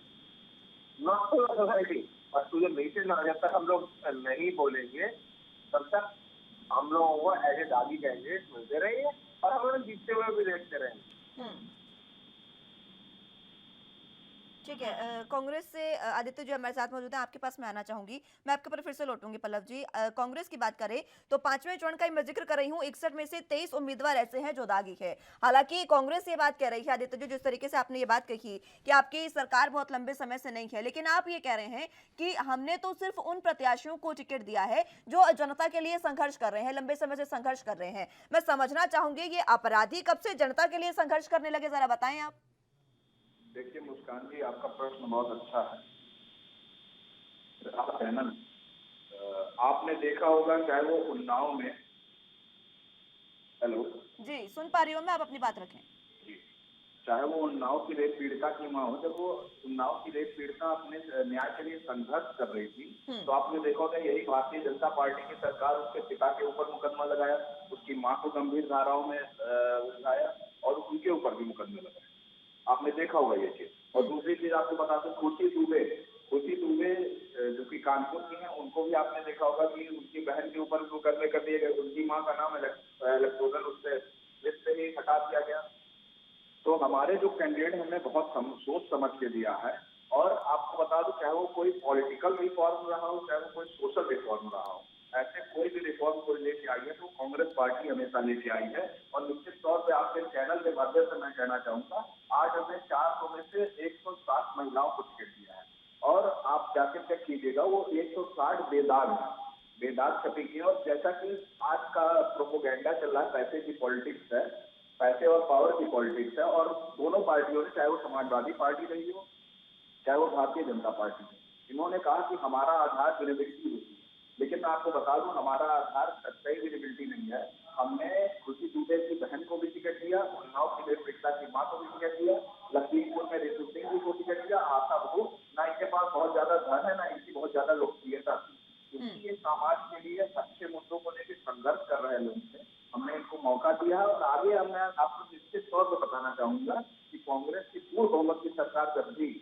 not to the society but to the nation. जब तक हम लोग नहीं बोलेंगे तब तक हम लोगों को ऐसे दागी कैंडिडेट मिलते रहेंगे और हम लोग जीतते हुए भी देखते रहेंगे। ठीक है, कांग्रेस से आदित्य जो हमारे साथ मौजूद है, आपके पास मैं आना चाहूंगी। मैं आपके ऊपर फिर से लौटूंगी पल्लव जी। कांग्रेस की बात करें तो 5वें चरण का मैं जिक्र कर रही हूँ, 61 में से 23 उम्मीदवार ऐसे हैं जो दागी है। हालांकि कांग्रेस ये बात कह रही है आदित्य जो जिस तरीके से आपने ये बात कही कि आपकी सरकार बहुत लंबे समय से नहीं है, लेकिन आप ये कह रहे हैं कि हमने तो सिर्फ उन प्रत्याशियों को टिकट दिया है जो जनता के लिए संघर्ष कर रहे हैं, लंबे समय से संघर्ष कर रहे हैं। मैं समझना चाहूंगी ये अपराधी कब से जनता के लिए संघर्ष करने लगे, जरा बताएं आप। देखिए मुस्कान जी, आपका प्रश्न बहुत अच्छा है। आप चैनल आपने देखा होगा, चाहे वो उन्नाव में, हेलो जी सुन पा रही हूँ मैं, आप अपनी बात रखें जी, चाहे वो उन्नाव की रेप पीड़िता की माँ हो, जब वो उन्नाव की रेप पीड़िता अपने न्याय के लिए संघर्ष कर रही थी तो आपने देखा होगा यही भारतीय जनता पार्टी की सरकार उसके पिता के ऊपर मुकदमा लगाया, उसकी माँ को गंभीर धाराओं में उलझाया और उनके ऊपर भी मुकदमे लगाए। आपने देखा होगा ये चीज। और दूसरी चीज आपको बता दूं, खुशी दुबे जो कि कानपुर की हैं, उनको भी आपने देखा होगा कि उनकी बहन के ऊपर मुकदमे कर दिए गए, उनकी माँ का नाम इलेक्टोरल उससे लिस्ट से ही हटा दिया गया। तो हमारे जो कैंडिडेट हमने बहुत सोच समझ के दिया है। और आपको बता दूं, चाहे वो कोई पॉलिटिकल रिफॉर्म रहा हो, चाहे वो कोई सोशल रिफॉर्म रहा हो, ऐसे कोई भी रिफॉर्म कोई लेके आई है तो कांग्रेस पार्टी हमेशा लेके आई है। और निश्चित तौर पे आपके चैनल के माध्यम से मैं कहना चाहूंगा, आज हमने 400 में से 160 महिलाओं को टिकट दिया है। और आप जाके चेक कीजिएगा, वो 160 बेदाग है, बेदाग छपी की है। और जैसा कि आज का प्रोपोगेंडा चल रहा है, पैसे की पॉलिटिक्स है, पैसे और पावर की पॉलिटिक्स है। और दोनों पार्टियों ने, चाहे वो समाजवादी पार्टी रही हो चाहे वो भारतीय जनता पार्टी है, इन्होंने कहा कि हमारा आधार विजिबिलिटी होती है। लेकिन मैं आपको बता दूं, हमारा आधार सच्चाई विजिबिलिटी नहीं है। हमने खुशी दुबे की बहन को भी टिकट दिया, उन्नाव की रेप पीड़िता की माँ को भी टिकट दिया, लखीमपुर में रितु सिंह जी को टिकट दिया। आशा बहु ना इनके पास बहुत ज्यादा धन है, ना इनकी बहुत ज्यादा लोकप्रियता थी, क्योंकि ये समाज के लिए अच्छे मुद्दों को लेकर संघर्ष कर रहे लोग थे। हमने इनको मौका दिया और आगे मैं आपको निश्चित तौर पर बताना चाहूंगा कि कांग्रेस की पूर्ण बहुमत की सरकार जब भी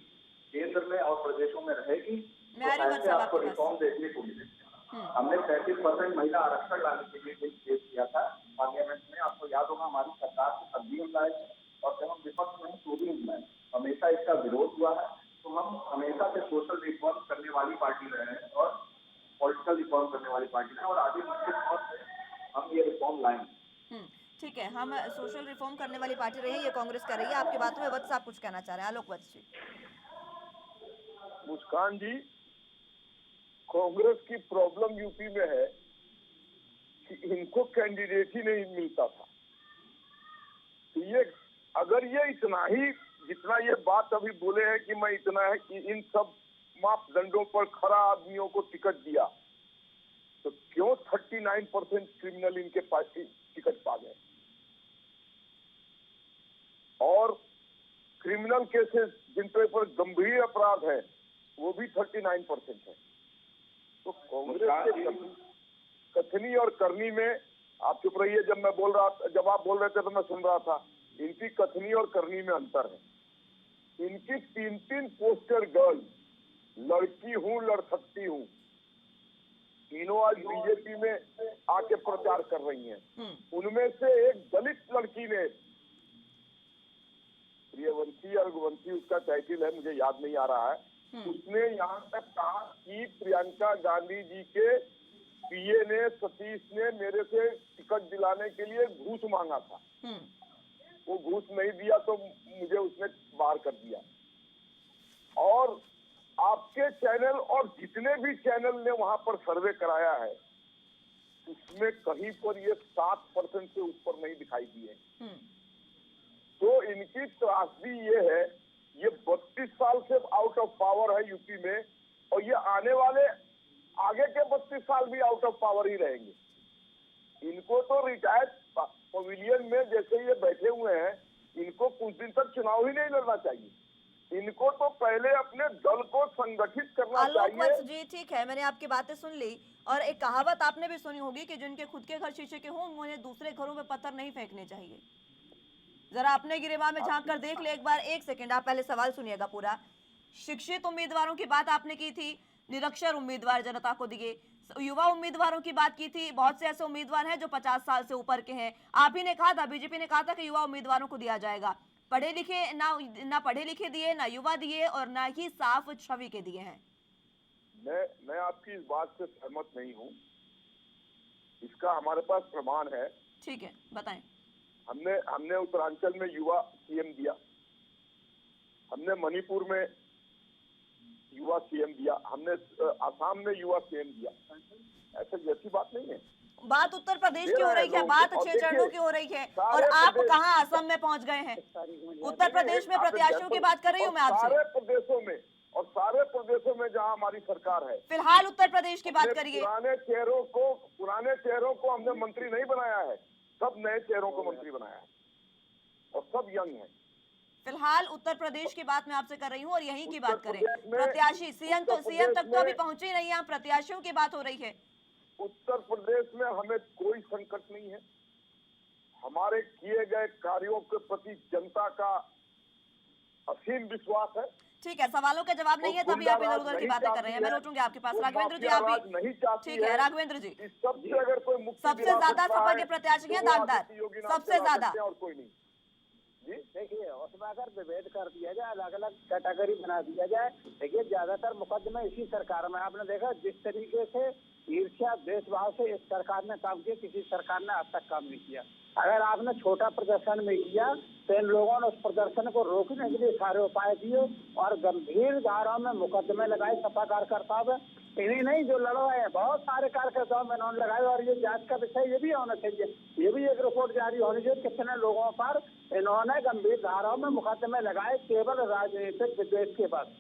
केंद्र में और प्रदेशों में रहेगी तो ऐसे आपको रिफॉर्म देखने को मिलेगा। हमने 35% महिला आरक्षण लाने के लिए पेश किया था पार्लियामेंट में, आपको याद होगा। हमारी सरकार को तब भी लाए और जब हम विपक्ष में तो भी लाए, हमेशा इसका विरोध हुआ है। तो हम हमेशा से सोशल रिफॉर्म करने वाली पार्टी रहे हैं और पॉलिटिकल रिफॉर्म करने वाली पार्टी रहे, और आगे निश्चित तौर से हम ये रिफॉर्म लाएंगे। ठीक है, हम सोशल रिफॉर्म करने वाली पार्टी रही है, ये कांग्रेस कर रही है। आपकी बातों में वत्स आप कुछ कहना चाह रहे हैं, आलोक वत्स जी। मुस्कान जी, कांग्रेस की प्रॉब्लम यूपी में है कि इनको कैंडिडेट ही नहीं मिलता था। तो ये अगर ये इतना ही, जितना ये बात अभी बोले हैं कि मैं इतना है कि इन सब मापदंडों पर खरा आदमियों को टिकट दिया, तो क्यों 39% क्रिमिनल इनके पास टिकट पा गए? और क्रिमिनल केसेस जिन पर गंभीर अपराध है वो भी 39% है। तो कांग्रेस के कथनी और करनी में, आप चुप रहिए, जब आप बोल रहे थे तो मैं सुन रहा था, इनकी कथनी और करनी में अंतर है। इनकी 3 पोस्टर गर्ल, लड़की हूं लड़ सकती हूं, तीनों आज बीजेपी में आके प्रचार कर रही हैं। उनमें से एक दलित लड़की ने, प्रियवंशी या रघुवंशी उसका टाइटल है, मुझे याद नहीं आ रहा है, उसने यहाँ तक कहा कि प्रियंका गांधी जी के पीए ने, सतीश ने मेरे से टिकट दिलाने के लिए घूस मांगा था, वो घूस नहीं दिया तो मुझे उसने बाहर कर दिया। और आपके चैनल और जितने भी चैनल ने वहां पर सर्वे कराया है उसमें कहीं पर ये 7% से ऊपर नहीं दिखाई दिए। तो इनकी त्रासदी ये है, ये 32 साल से आउट ऑफ पावर है यूपी में, और ये आने वाले आगे के 32 साल भी आउट ऑफ पावर ही रहेंगे। इनको तो रिटायर्ड पवेलियन में जैसे ये बैठे हुए हैं, इनको कुछ दिन तक चुनाव ही नहीं लड़ना चाहिए। इनको तो पहले अपने दल को संगठित करना चाहिए। जी ठीक है, मैंने आपकी बातें सुन ली। और एक कहावत आपने भी सुनी होगी कि जिनके खुद के घर शीशे के हों उन्हें दूसरे घरों में पत्थर नहीं फेंकने चाहिए। जरा अपने गिरेबान में झांक कर देख ले एक बार। एक सेकंड, आप पहले सवाल सुनिएगा पूरा। शिक्षित उम्मीदवारों की बात आपने की थी, निरक्षर उम्मीदवार जनता को दिए, युवा उम्मीदवारों की बात की थी, बहुत से ऐसे उम्मीदवार हैं जो 50 साल से ऊपर के हैं। आप ही ने कहा था, बीजेपी ने कहा था कि युवा उम्मीदवारों को दिया जाएगा। पढ़े लिखे ना पढ़े लिखे दिए, ना युवा दिए, और ना ही साफ छवि के दिए हैं। मैं आपकी इस बात से सहमत नहीं हूँ। इसका हमारे पास प्रमाण है। ठीक है, बताएं। हमने उत्तरांचल में युवा सीएम दिया, हमने मणिपुर में युवा सीएम दिया, हमने असम में युवा सीएम दिया। ऐसा जैसी बात नहीं है। बात उत्तर प्रदेश की हो रही है, बात 6 चरणों की हो रही है, और आप कहां असम में पहुंच गए हैं? उत्तर प्रदेश में प्रत्याशियों की बात कर रही हूँ मैं आपसे। सारे प्रदेशों में, और सारे प्रदेशों में जहां हमारी सरकार है। फिलहाल उत्तर प्रदेश की बात करिए। पुराने चेहरों को हमने मंत्री नहीं बनाया है, सब नए चेहरों को मंत्री बनाया है, और सब यंग है। फिलहाल उत्तर प्रदेश की बात मैं आपसे कर रही हूँ, और यहीं की बात करें। प्रत्याशी सीएम तक तो अभी पहुंचे ही नहीं है, प्रत्याशियों की बात हो रही है। उत्तर प्रदेश में हमें कोई संकट नहीं है। हमारे किए गए कार्यों के प्रति जनता का असीम विश्वास है। ठीक है, सवालों के जवाब नहीं है तभी आप इधर उधर की बातें कर रहे हैं। मैं लौटूंगी आपके पास। राघवेंद्र जी, आप भी ठीक है। राघवेंद्र जी, सबसे ज्यादा सपा के प्रत्याशी हैं दागदार, सबसे ज्यादा। और कोई नहीं जी। देखिए, उसमें अगर विभेद कर दिया जाए, अलग अलग कैटेगरी बना दिया जाए। देखिए, ज्यादातर मुकदमे इसी सरकार में, आपने देखा जिस तरीके से ईर्ष्या देशभाव से इस सरकार ने काम किया, किसी सरकार ने अब तक काम नहीं किया। अगर आपने छोटा प्रदर्शन में किया तो इन लोगों ने उस प्रदर्शन को रोकने के लिए सारे उपाय दिए और गंभीर धाराओं में मुकदमे लगाए सपा कार्यकर्ताओं में। इन्हीं नहीं जो लड़वाए हैं, बहुत सारे कार्यकर्ताओं में इन्होंने लगाए। और ये जांच का विषय ये भी होना चाहिए, ये भी एक रिपोर्ट जारी होनी चाहिए कितने लोगों पर इन्होंने गंभीर धाराओं में मुकदमे लगाए केवल राजनीतिक विद्वेष के बाद।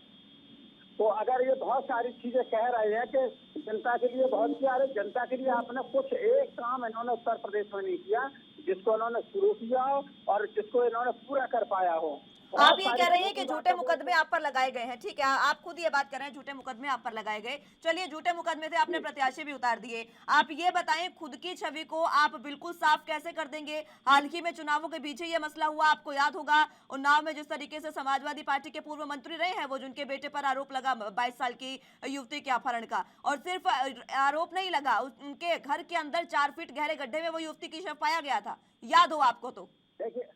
तो अगर ये बहुत सारी चीजें कह रहे हैं कि जनता के लिए बहुत किया, अरे जनता के लिए आपने कुछ एक काम इन्होंने उत्तर प्रदेश में नहीं किया जिसको इन्होंने शुरू किया हो और जिसको इन्होंने पूरा कर पाया हो। आप ये कह रहे हैं कि झूठे मुकदमे आप पर लगाए गए हैं। ठीक है, आप खुद ये बात कर रहे हैं झूठे मुकदमे आप पर लगाए गए। चलिए, झूठे मुकदमे से आपने प्रत्याशी भी उतार दिए। आप ये बताएं, खुद की छवि को आप बिल्कुल साफ कैसे कर देंगे? हाल ही में चुनावों के पीछे ये मसला हुआ, आपको याद होगा। उन्नाव में जिस तरीके से समाजवादी पार्टी के पूर्व मंत्री रहे हैं, वो जिनके बेटे पर आरोप लगा 22 साल की युवती के अपहरण का, और सिर्फ आरोप नहीं लगा, उनके घर के अंदर 4 फीट गहरे गड्ढे में वो युवती की शव पाया गया था, याद हो आपको तो। देखिए,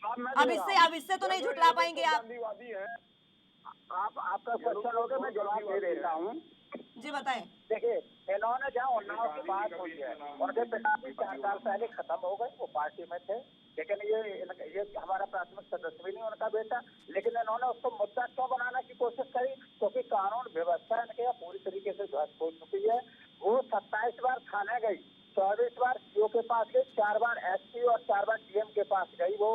अब इससे तो नहीं झुठला पाएंगे आप। आपका क्वेश्चन होगा, मैं जवाब दे देता हूँ। जी बताएं। देखिए, इन्होंने जहाँ उन्नाव की बात हुई है, उनके पिताजी 4 साल पहले खत्म हो गए, वो पार्टी में थे, लेकिन ये हमारा प्राथमिक सदस्य भी नहीं उनका बेटा। लेकिन इन्होंने उसको मुद्दा क्यों बनाने की कोशिश करी? क्योंकि कानून व्यवस्था इनके यहाँ पूरी तरीके से ध्वस्त हो चुकी है। वो 27 बार थाने गई, 24 बार सीओ के पास गई, 4 बार एसपी और 4 बार डीएम के पास गई वो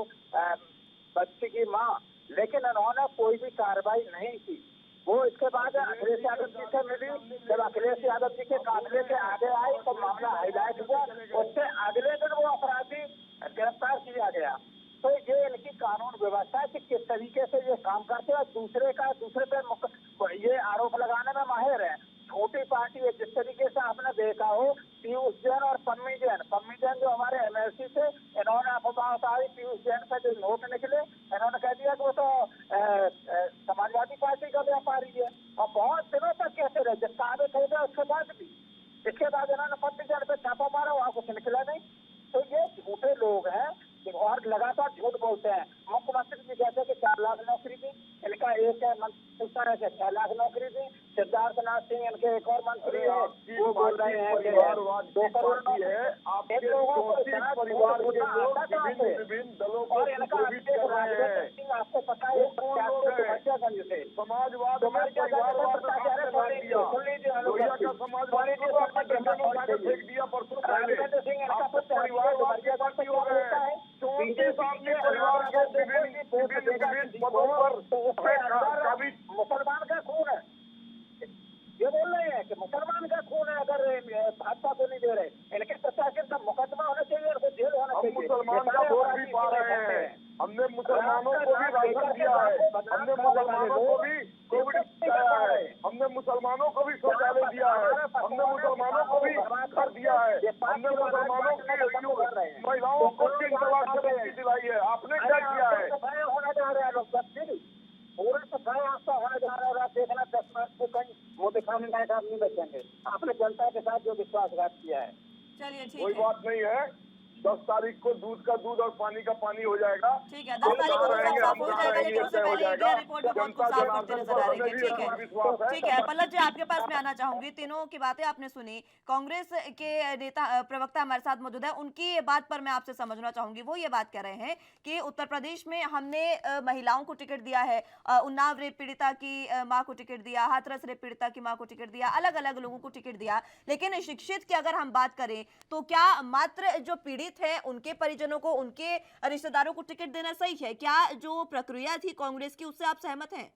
बच्चे की माँ, लेकिन इन्होंने कोई भी कार्रवाई नहीं की। वो इसके बाद अखिलेश यादव जी से मिली। जब अखिलेश यादव जी के काफिले के आगे आई तो मामला हाईलाइट हुआ। उससे अगले दिन वो अपराधी गिरफ्तार किया गया। तो ये इनकी कानून व्यवस्था है कि किस तरीके से ये काम करते हैं। दूसरे पे ये आरोप लगाने में माहिर है। छोटी पार्टी है, जिस तरीके से आपने देखा हो पीयूष जैन और पम्मी जैन जो हमारे एमएलसी थे, इन्होंने अफवाह उतारी पीयूष जैन का जो नोट निकले, इन्होंने कह दिया कि वो तो समाजवादी पार्टी का व्यापारी है। और बहुत दिनों तक कहते रहे, जब साबित हो गया उसके बाद भी। इसके बाद इन्होंने पम्मी जैन पे छापा मारा, वहाँ कुछ निकला नहीं। तो ये झूठे लोग हैं और लगातार झूठ बोलते हैं। मुख्यमंत्री जी कहते हैं कि 4 लाख नौकरी दी, इनका एक पूछता है कि 6 लाख नौकरी दी। सिद्धार्थनाथ सिंह इनके एक और मंत्री है, वो बोल रहे हैं कि 2 करोड़ नौकरी है। इन लोगों को इतना परिवार विभिन्न दलों को और इनका सिंह आपको पता है समाजवाद मुसलमान का खून है, ये बोल रहे हैं कि मुसलमान का खून है। अगर भाजपा को नहीं दे रहे, इनके प्रशासन का मुकदमा होना चाहिए, इनको जेल होना चाहिए। मुसलमान का वोट भी पा रहे हैं। हमने मुसलमानों को भी राशन दिया है, हमने मुसलमानों को भी कोविड दिया है, हमने मुसलमानों को भी शौचालय दिया है, हमने मुसलमानों को भी घर दिया है, हमने मुसलमानों की महिलाओं को 3 तलाक की मुक्ति दिलाई है। आपने क्या किया है? होने जा रहे हैं लोग पूरे तो गए आपका होने जा रहा है। आप देखना 10 मार्च को कहीं वो दिखाने लायक आप नहीं बचेंगे। आपने जनता के साथ जो विश्वासघात किया है। चलिए ठीक कोई है, बात नहीं है। 10 तारीख को दूध का दूध और पानी का पानी हो जाएगा। ठीक है। 10 तारीख को तो सब साफ हो जाएगा, लेकिन उससे पहले इंडिया रिपोर्ट में बहुत कुछ साफ करते नजर आ रही है। ठीक है पल्लव जी, आपके पास मैं आना चाहूंगी। तीनों की बातें आपने सुनी, कांग्रेस के नेता प्रवक्ता हमारे साथ मौजूद है, उनकी बात पर मैं आपसे समझना चाहूंगी। वो ये बात कह रहे हैं कि उत्तर प्रदेश में हमने महिलाओं को टिकट दिया है, उन्नाव रेप पीड़िता की माँ को टिकट दिया, हाथरस रेप पीड़िता की माँ को टिकट दिया, अलग अलग लोगों को टिकट दिया। लेकिन शिक्षित की अगर हम बात करें तो क्या मात्र जो पीड़ित है उनके परिजनों को, उनके रिश्तेदारों को टिकट देना सही है? क्या जो प्रक्रिया थी कांग्रेस की उससे आप सहमत हैं?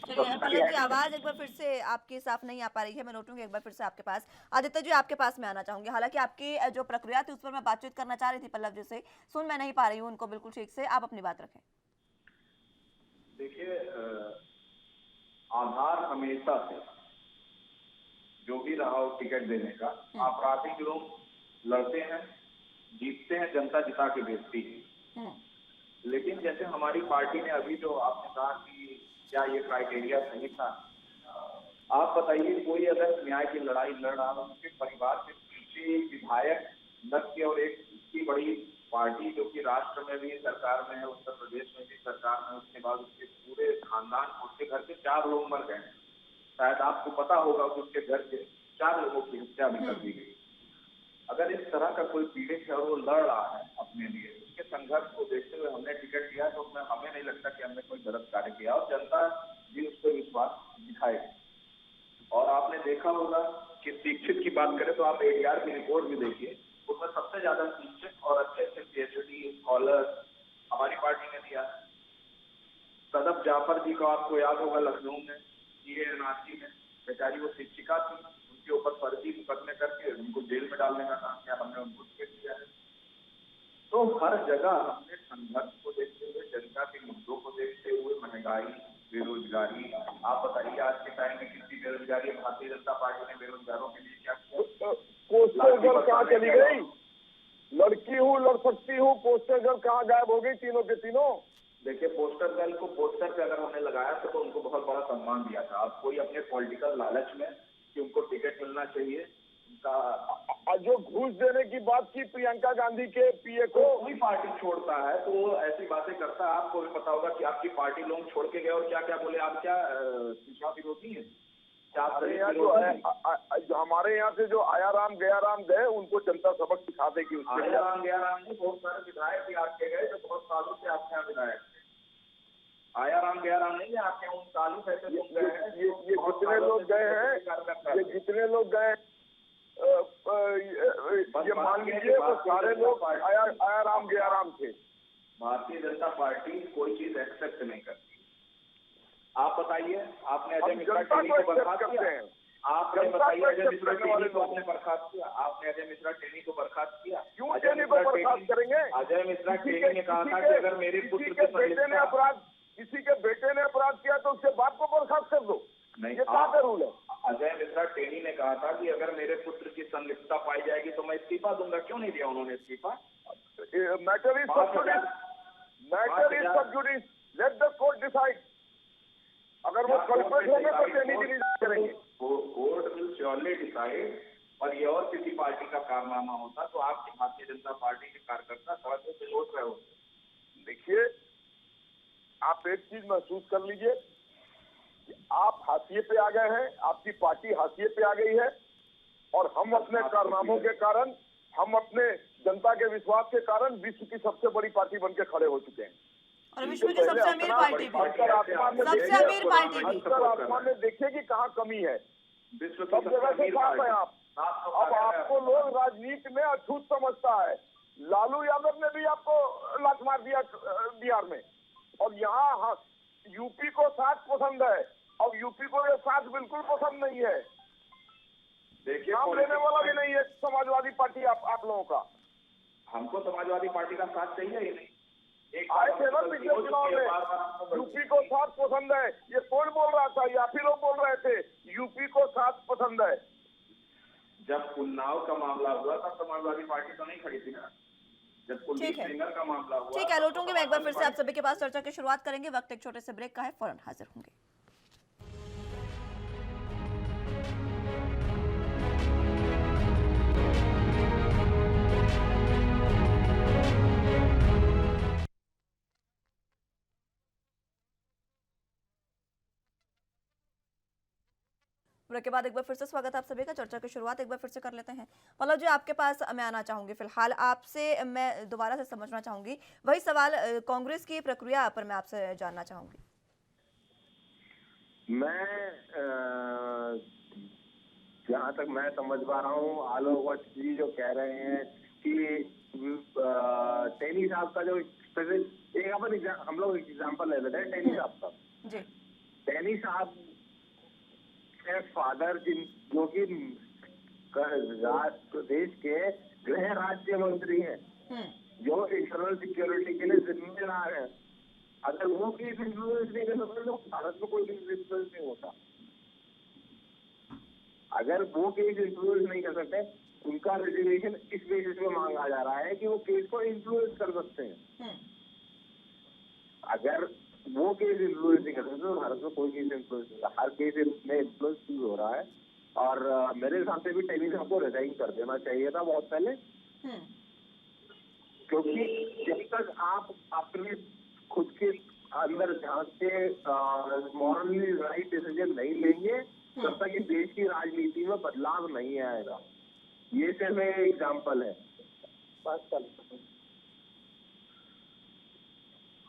चलिए पल्लव जी, आवाज एक बार फिर से आपकी साफ नहीं आ पा रही है, मैं लौटूंगी एक बार फिर से आपके पास। आदित्य जी, आपके पास मैं आना चाहूंगी। हालांकि आपकी जो प्रक्रिया थी उस पर मैं बातचीत करना चाह रही थी पल्लव जी से, सुन मैं नहीं पा रही हूँ उनको बिल्कुल ठीक से। आप अपनी बात रखें। देखिए, आधार हमेशा से जो भी रहा हो टिकट देने का, आपराधिक लोग लड़ते हैं, जीतते हैं, जनता जिता के भेजती है। लेकिन जैसे हमारी पार्टी ने अभी जो आपने कहा कि क्या ये क्राइटेरिया सही था, आप बताइए कोई अगर न्याय की लड़ाई लड़ रहा हो, उसके परिवार के पीछे विधायक लग के और एक इतनी बड़ी पार्टी जो कि राष्ट्र में भी सरकार में है, उत्तर प्रदेश में भी सरकार में, उसके बाद उसके पूरे खानदान, उसके घर के 4 लोग मर गए। शायद आपको पता होगा कि उसके घर के 4 लोगों की हत्या भी कर दी गई। अगर इस तरह का कोई पीड़ित है और वो लड़ रहा है अपने लिए, उसके संघर्ष को देखते हुए हमने टिकट दिया, तो हमें नहीं लगता कि हमने कोई गलत कार्य किया, और जनता भी उस पर विश्वास दिखाएगी। और आपने देखा होगा कि शिक्षित की बात करें तो आप एडीआर की रिपोर्ट भी देखिए, उसमें सबसे ज्यादा शिक्षित और अच्छे अच्छे पीएचडी स्कॉलर हमारी पार्टी ने दिया। सदफ जाफर जी को आपको याद होगा, लखनऊ में एनआरसी में बेचारी वो शिक्षिका थी, उनके ऊपर फर्जी मुकदमे करके उनको जेल में डालने का काम किया, हमने उनको टिकट दिया है। तो हर जगह हमने संघर्ष को देखते हुए, जनता के मुद्दों को देखते हुए, महंगाई, बेरोजगारी, आप बताइए आज के टाइम में कितनी बेरोजगारी है, भारतीय जनता पार्टी ने बेरोजगारों के लिए क्या किया? पोस्टर गर्ल कहाँ चली गई? लड़की हूँ, लड़ सकती हूँ, पोस्टर गर्ल कहाँ गायब हो गई? तीनों के तीनों। देखिए, पोस्टर गर्ल को पोस्टर पे अगर हमने लगाया तो उनको बहुत बड़ा सम्मान दिया था। अब कोई अपने पॉलिटिकल लालच में कि उनको टिकट मिलना चाहिए, उनका जो घूस देने की बात की प्रियंका गांधी के पीए को, कोई पार्टी छोड़ता है तो वो ऐसी बातें करता है। आपको भी पता होगा कि आपकी पार्टी लोग छोड़ के गए और क्या क्या बोले। आप क्या पिछड़ा विरोधी है? हमारे यहाँ जो है हमारे यहाँ से जो आयाराम गयाराम गए उनको जनता सबक सिखा देगी। आयाराम गयाराम नहीं, बहुत सारे विधायक भी आपके गए जो बहुत सालों से आपके यहाँ विधायक थे। आयाराम गयाराम नहीं है आपके, उन सालों से ऐसे लोग गए हैं। ये जितने लोग गए हैं, ये जितने लोग गए, ये मान लीजिए वो सारे लोग आयाराम गयाराम थे। भारतीय जनता पार्टी कोई चीज एक्सेप्ट नहीं करती। आप बताइए, आपने अजय मिश्रा टेनी को बर्खास्त किया? आपने बताइए अजय मिश्रा टेनी को आपने बर्खास्त किया? आपने अजय मिश्रा टेनी को बर्खास्त किया? क्यों टेनी को बर्खास्त करेंगे? अजय मिश्रा टेनी ने कहा था कि अगर मेरे पुत्र के बेटे ने अपराध, किसी के बेटे ने अपराध किया तो उसके बाप को बर्खास्त कर दो। नहीं, ये क्या रूल है? अजय मिश्रा टेनी ने कहा था कि अगर मेरे पुत्र की संलिप्तता पाई जाएगी तो मैं इस्तीफा दूंगा। क्यों नहीं दिया उन्होंने इस्तीफा? मैटर इज सब जुडिस, लेट द कोर्ट डिसाइड। अगर वो कल्प्रिट होंगे तो टेनी की रिलीज करेंगे। Court will surely decide. और ये और किसी पार्टी का कारनामा होता तो आपकी भारतीय जनता पार्टी के कार्यकर्ता सड़कों पे लौट रहे होते। देखिए, आप एक चीज महसूस कर लीजिए कि आप हाशिए पे आ गए हैं, आपकी पार्टी हाशिए पे आ गई है, और हम अपने कारनामों के कारण, हम अपने जनता के विश्वास के कारण विश्व की सबसे बड़ी पार्टी बनके खड़े हो चुके हैं, और विश्व की सबसे अमीर पार्टी भी, सबसे अमीर पार्टी भी। आसमान में देखिए कि कहाँ कमी है, विश्व सब जगह से साफ है आप। अब आपको लोग राजनीति में अछूत समझता है। लालू यादव ने भी आपको लात मार दिया बिहार में, और यहाँ यूपी को साथ पसंद है, और यूपी को ये साथ बिल्कुल पसंद नहीं है। देखिए, नाम लेने वाला भी नहीं है समाजवादी पार्टी आप लोगों का। हमको समाजवादी पार्टी का साथ चाहिए ही नहीं। आए थे ना पिछले चुनाव में, यूपी को साथ पसंद है, ये कौन बोल रहा था? या फिर लोग बोल रहे थे यूपी को साथ पसंद है। जब उन्नाव का मामला हुआ तब समाजवादी पार्टी तो नहीं खड़ी थी ना। जब कुलदीप सेंगर का मामला हुआ, ठीक है, लौटूंगी मैं एक बार फिर से आप सभी के पास चर्चा की शुरुआत करेंगे। वक्त एक छोटे से ब्रेक का है, फौरन हाजिर होंगे। ब्रेक के बाद एक बार फिर से स्वागत है आप सभी का। चर्चा की शुरुआत एक बार फिर से कर लेते हैं। पल्लव जी, आपके पास मैं आना चाहूंगी। फिलहाल आपसे मैं दोबारा से समझना चाहूंगी वही सवाल, कांग्रेस की प्रक्रिया पर मैं आपसे जानना चाहूंगी। मैं जहाँ तक मैं समझ पा रहा हूँ, आलोक वत्स जी जो कह रहे हैं कि टेनी साहब का जो एक अपन हम लोग एग्जाम्पल ले लेते हैं टेनी साहब का। जी, टेनी साहब के फादर जो कि देश के गृह राज्य मंत्री हैं, जो इंटरनल सिक्योरिटी के लिए जिम्मेदार है, अगर वो केस इन्फ्लुएंस नहीं कर सकते तो भारत में कोई केस इन्फ्लुएंस नहीं होता। अगर वो केस इन्फ्लुएंस नहीं कर सकते, उनका रिजर्वेशन इस बेसिस पे मांगा जा रहा है कि वो केस को इन्फ्लुएंस कर सकते हैं। अगर वो केस इन्फ्लुएंस नहीं कर सकते तो भारत में कोई केस इन्फ्लुएंस नहीं होगा। हर केस में इन्फ्लुएंस यूज हो रहा है, और मेरे हिसाब से भी टेनी साहब को रिजाइन कर देना चाहिए था बहुत पहले, क्योंकि जब तक आप अपने खुद के अंदर झांक के मॉरली राइट डिसीजन नहीं लेंगे, तब तक इस देश की राजनीति में बदलाव नहीं आएगा। ये सिर्फ एक एग्जाम्पल है।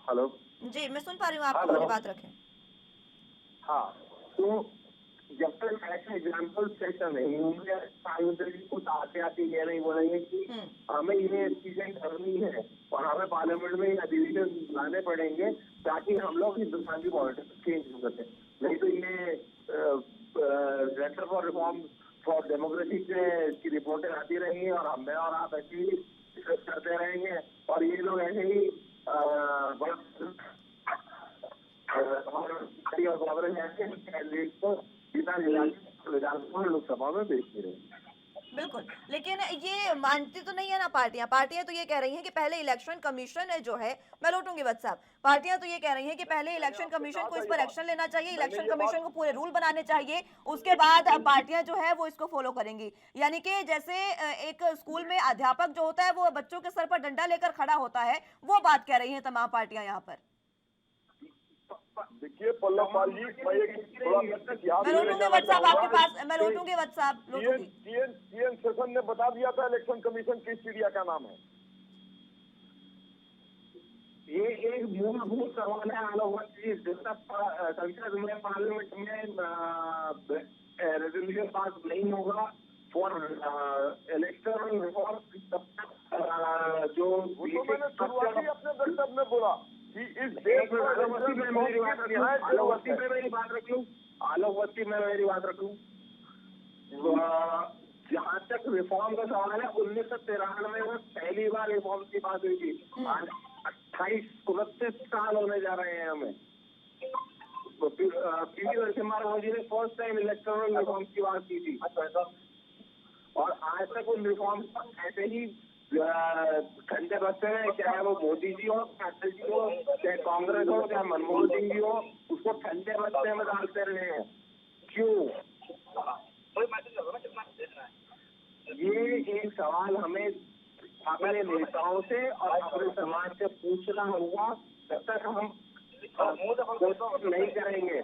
हेलो जी, मैं सुन पा रही हूँ, आप अपनी बात रखें। हाँ, तो जब तक ऐसे एग्जाम्पल सेट नहीं होंगे, प्रधानमंत्री जी कुछ आते आते ये नहीं बोलेंगे कि हमें ये चीजें करनी है और हमें पार्लियामेंट में अधिवेशन लाने पड़ेंगे ताकि हम लोग हिंदुस्तान की पॉलिटिक्स चेंज हो सके। नहीं तो ये centre for reform for democracy की रिपोर्टें आती रहेंगी और हमें और आप ऐसे ही डिस्कस करते रहेंगे, और ये लोग ऐसे ही कैंडिडेट को लोकसभा में भेजती रही। बिल्कुल, लेकिन ये मानती तो नहीं है ना पार्टियां तो ये कह रही हैं कि पहले इलेक्शन कमीशन जो है, मैं लौटूंगी वत्स साहब, पार्टियां तो ये कह रही हैं कि पहले इलेक्शन कमीशन को इस पर एक्शन लेना चाहिए, इलेक्शन कमीशन को पूरे रूल बनाने चाहिए, उसके बाद पार्टियां जो है वो इसको फॉलो करेंगी। यानी कि जैसे एक स्कूल में अध्यापक जो होता है वो बच्चों के सर पर डंडा लेकर खड़ा होता है, वो बात कह रही है तमाम पार्टियां यहाँ पर। देखिए पल्लव पाल जी, मैं एक थोड़ा मैं लौटूंगी व्हाट्सएप आपके पास, मैं लौटूंगी व्हाट्सएप, लौटूंगी। टीएन सेशन ने बता दिया था इलेक्शन कमीशन किस चिड़िया का नाम है। ये एक मूलभूत सवाल है आलोक जी, जिसका संसद में पार्लियामेंट में रेजोल्यूशन पास नहीं होगा फॉर इलेक्टोरल रिफॉर्म, तब तक जो वो तो मैंने शुरुआती अपने वक्तव्य में बोला कि इस देश में आलोकवर्ती में मेरी बात रख लूं, आलोकवर्ती में मेरी बात रख लूं। जहाँ तक रिफॉर्म का सवाल है, 1993 में पहली बार रिफॉर्म की बात हुई थी। 28-29 साल होने जा रहे हैं हमें। पीवी नरसिम्हा राव जी ने फर्स्ट टाइम इलेक्टोरल रिफॉर्म की बात की थी, और आज तक उन रिफॉर्म्स को ऐसे ही ठंडे बस्ते में, चाहे वो मोदी जी हो, अटल जी हो, चाहे कांग्रेस हो, चाहे मनमोहन सिंह जी हो, उसको ठंडे बस्ते में डालते रहे हैं। क्यों? ये एक सवाल हमें अपने नेताओं से और अपने समाज से पूछना होगा, जब तक हम नहीं करेंगे।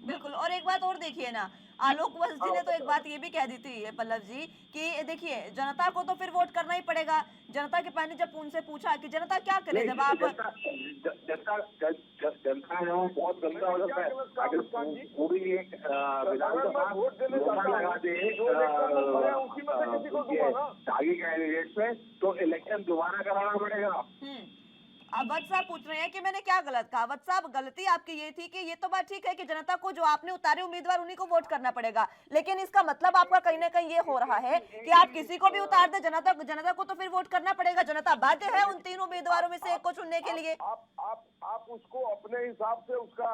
बिल्कुल। और एक बात और देखिए ना, आलोक वत्स जी ने तो एक बात ये भी कह दी थी पल्लव जी कि देखिए जनता को तो फिर वोट करना ही पड़ेगा। जनता के पानी जब उनसे पूछा कि जनता क्या करे जब आप जनता है वो बहुत गंदा हो जाता है। अगर पूरी एक विधानसभा लगा दे आगे कैंडिडेट पे, तो इलेक्शन दोबारा कराना पड़ेगा। अब वत्स साहब पूछ रहे हैं कि मैंने क्या गलत कहा। वत्स साहब, गलती आपकी ये थी कि ये तो बात ठीक है कि जनता को जो आपने उतारे उम्मीदवार उन्हीं को वोट करना पड़ेगा, लेकिन इसका मतलब आपका कहीं ना कहीं ये हो रहा है कि आप किसी को भी उतार दे, जनता को तो फिर वोट करना पड़ेगा। जनता बाध्य है उन 3 उम्मीदवारों में से एक को चुनने के लिए। आप उसको अपने हिसाब से उसका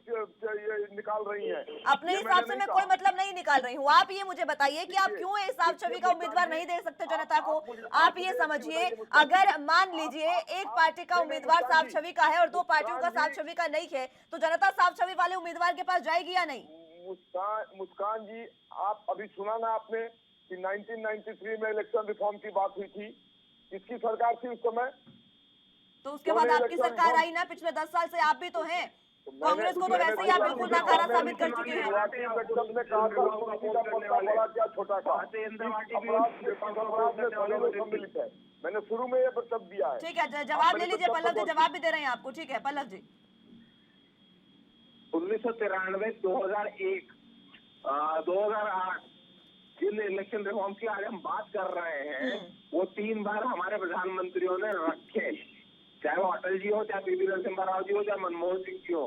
ये निकाल रही हैं। अपने हिसाब से मैं कोई मतलब नहीं निकाल रही हूँ। आप ये मुझे बताइए कि आप क्यों इस साफ छवि का उम्मीदवार नहीं दे सकते जनता को। आप ये समझिए, अगर मान लीजिए एक पार्टी का उम्मीदवार साफ छवि का है और 2 पार्टियों का साफ छवि का नहीं है, तो जनता साफ छवि वाले उम्मीदवार के पास जाएगी या नहीं? मुस्कान जी, आप अभी सुना ना आपने कि 1993 में इलेक्शन रिफॉर्म की बात हुई थी, किसकी सरकार थी उस समय? तो उसके बाद आपकी सरकार आई ना, पिछले 10 साल से आप भी तो हैं। कांग्रेस को तो वैसे ही आप बिल्कुल नाकारा साबित कर चुके हैं। मैंने शुरू में ये वक्तव्य दिया है। ठीक है, जवाब ले लीजिए पल्लव जी, जवाब भी दे रहे हैं आपको। ठीक है पल्लव जी। 1993, 2001, 2008 जिन इलेक्शन रिफॉर्म की आज हम बात कर रहे हैं, वो 3 बार हमारे प्रधानमंत्रियों ने रखे, चाहे वो अटल जी हो, चाहे पीवी नरसिम्हा राव जी हो, चाहे मनमोहन सिंह जी हो।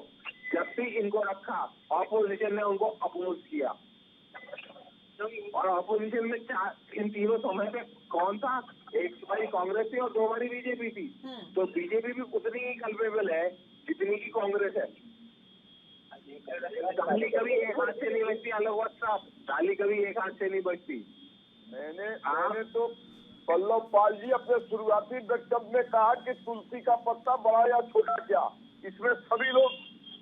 जब भी इनको रखा, ऑपोजिशन ने उनको अपोज किया, और ऑपोजिशन में इन तीनों समय पे कौन था? एक बारी कांग्रेस थी और 2 बारी बीजेपी थी। तो बीजेपी भी उतनी ही कल्पेबल है जितनी की कांग्रेस है। ताली कभी एक हाथ से नहीं बचती आलोक वत्स साहब, ताली कभी एक हाथ से नहीं बचती। मैंने तो पल्लव पाल जी अपने शुरुआती वक्तव्य में कहा कि तुलसी का पत्ता बड़ा या छोटा क्या, इसमें सभी लोग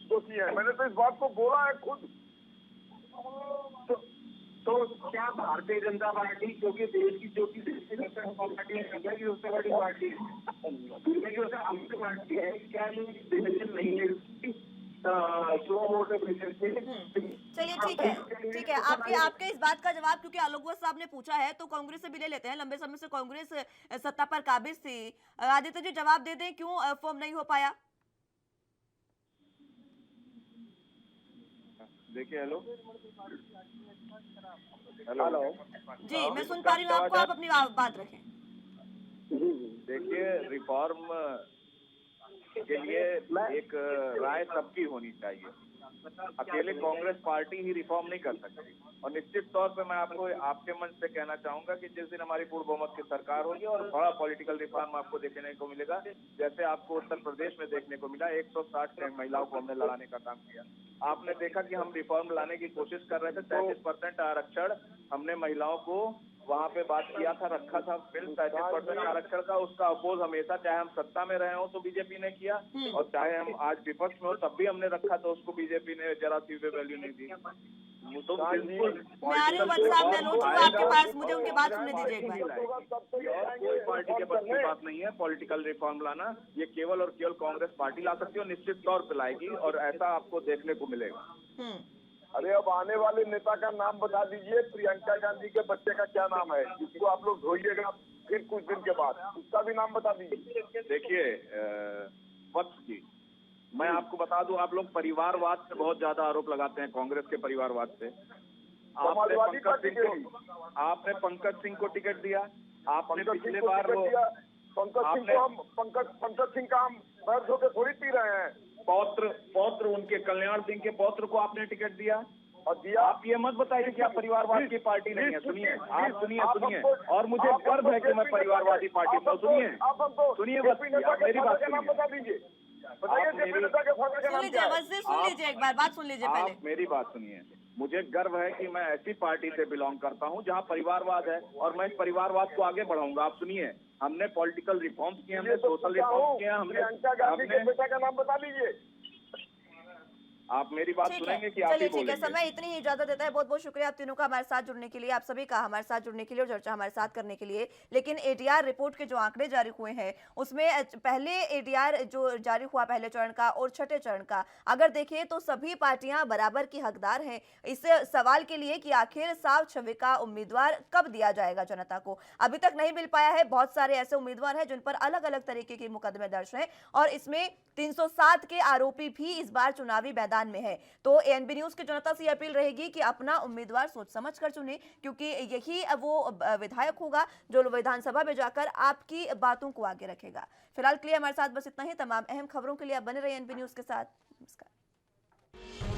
दोषी हैं। मैंने तो इस बात को बोला है खुद। तो क्या भारतीय जनता पार्टी, क्योंकि देश की जो की पार्टी है, इंडिया की सबसे बड़ी पार्टी है, दुनिया की सबसे अमीर पार्टी है, क्या ये डिसीजन नहीं है? चलिए ठीक है, आपके इस बात का जवाब क्योंकि आलोक वत्स साहब ने पूछा है तो कांग्रेस से भी ले लेते हैं। लंबे समय से कांग्रेस सत्ता पर काबिज थी। आदित्य जी जवाब दे दें, क्यों फॉर्म नहीं हो पाया? देखिए, हेलो जी, मैं सुन पा रही हूँ आपको, आप अपनी बात रखें। देखिए, रिफॉर्म के लिए एक राय सबकी होनी चाहिए। अकेले कांग्रेस पार्टी ही रिफॉर्म नहीं कर सकती, और निश्चित तौर पे मैं आपको आपके मंच से कहना चाहूंगा कि जिस दिन हमारी पूर्ण बहुमत की सरकार होगी और बड़ा पॉलिटिकल रिफॉर्म आपको देखने को मिलेगा, जैसे आपको उत्तर प्रदेश में देखने को मिला, 160 महिलाओं को हमने लड़ाने का काम किया। आपने देखा कि हम रिफॉर्म लाने की कोशिश कर रहे थे, 33% आरक्षण हमने महिलाओं को वहाँ पे बात किया था, रखा था बिल 33% आरक्षण का। उसका अपोज हमेशा, चाहे हम सत्ता में रहे हो तो बीजेपी ने किया, और चाहे हम आज विपक्ष में हो तब भी हमने रखा, तो उसको बीजेपी ने जरा सी वैल्यू नहीं दी। तो बिल्कुल मैं आ रही हूँ वत्स साहब, मैं लौट रही हूँ आपके पास, मुझे उनकी बात सुनने दीजिए एक बार। और कोई पार्टी के बस की बात नहीं है पॉलिटिकल रिफॉर्म लाना, ये केवल और केवल कांग्रेस पार्टी ला सकती है और निश्चित तौर पर लाएगी, और ऐसा आपको देखने को मिलेगा। अरे अब आने वाले नेता का नाम बता दीजिए। प्रियंका गांधी के बच्चे का क्या नाम है जिसको आप लोग ढोइएगा फिर कुछ दिन के बाद, उसका भी नाम बता दीजिए। देखिए वत्स जी, मैं आपको बता दूं, आप लोग परिवारवाद से बहुत ज्यादा आरोप लगाते हैं, कांग्रेस के परिवारवाद से। आपने पंकज सिंह को टिकट दिया, आपने पिछले बार पंकज सिंह का हम दर्द होकर थोड़ी पी रहे हैं। पौत्र उनके कल्याण सिंह के पौत्र को आपने टिकट दिया और दिया। आप ये मत बताइए कि आप परिवारवाद की पार्टी नहीं है। सुनिए, आप सुनिए, और मुझे गर्व है कि मैं परिवारवादी पार्टी में। सुनिए मेरी बात बता दीजिए। सुन लीजिए एक बार, बात सुन लीजिए पहले। आप मेरी बात सुनिए। मुझे गर्व है कि मैं ऐसी पार्टी से बिलोंग करता हूं जहां परिवारवाद है, और मैं इस परिवारवाद को आगे बढ़ाऊंगा। आप सुनिए, हमने पॉलिटिकल रिफॉर्म्स किए, हमने सोशल रिफॉर्म्स किए, हमने बेटा का नाम बता दीजिए। आप मेरी बात सुनेंगे कि आप ही चलिए ठीक है, बोलेंगे। समय इतनी ही इजाजत देता है। बहुत बहुत शुक्रिया आप तीनों का हमारे साथ जुड़ने के लिए, आप सभी का हमारे साथ जुड़ने के लिए और चर्चा हमारे साथ करने के लिए। लेकिन एडीआर रिपोर्ट के जो आंकड़े जारी हुए हैं उसमें पहले एडीआर जो जारी हुआ पहले चरण का और छठे चरण का अगर देखें तो सभी पार्टियां बराबर की हकदार हैं इस सवाल के लिए कि आखिर साफ छवि का उम्मीदवार कब दिया जाएगा जनता को। अभी तक नहीं मिल पाया है। बहुत सारे ऐसे उम्मीदवार हैं जिन पर अलग अलग तरीके के मुकदमे दर्ज हैं और इसमें 307 के आरोपी भी इस बार चुनावी मैदान में है। तो एएनबी न्यूज की जनता से अपील रहेगी कि अपना उम्मीदवार सोच समझ कर चुने, क्योंकि यही वो विधायक होगा जो विधानसभा में जाकर आपकी बातों को आगे रखेगा। फिलहाल के लिए हमारे साथ बस इतना ही। तमाम अहम खबरों के लिए आप बने रहिए एएनबी न्यूज के साथ। नमस्कार।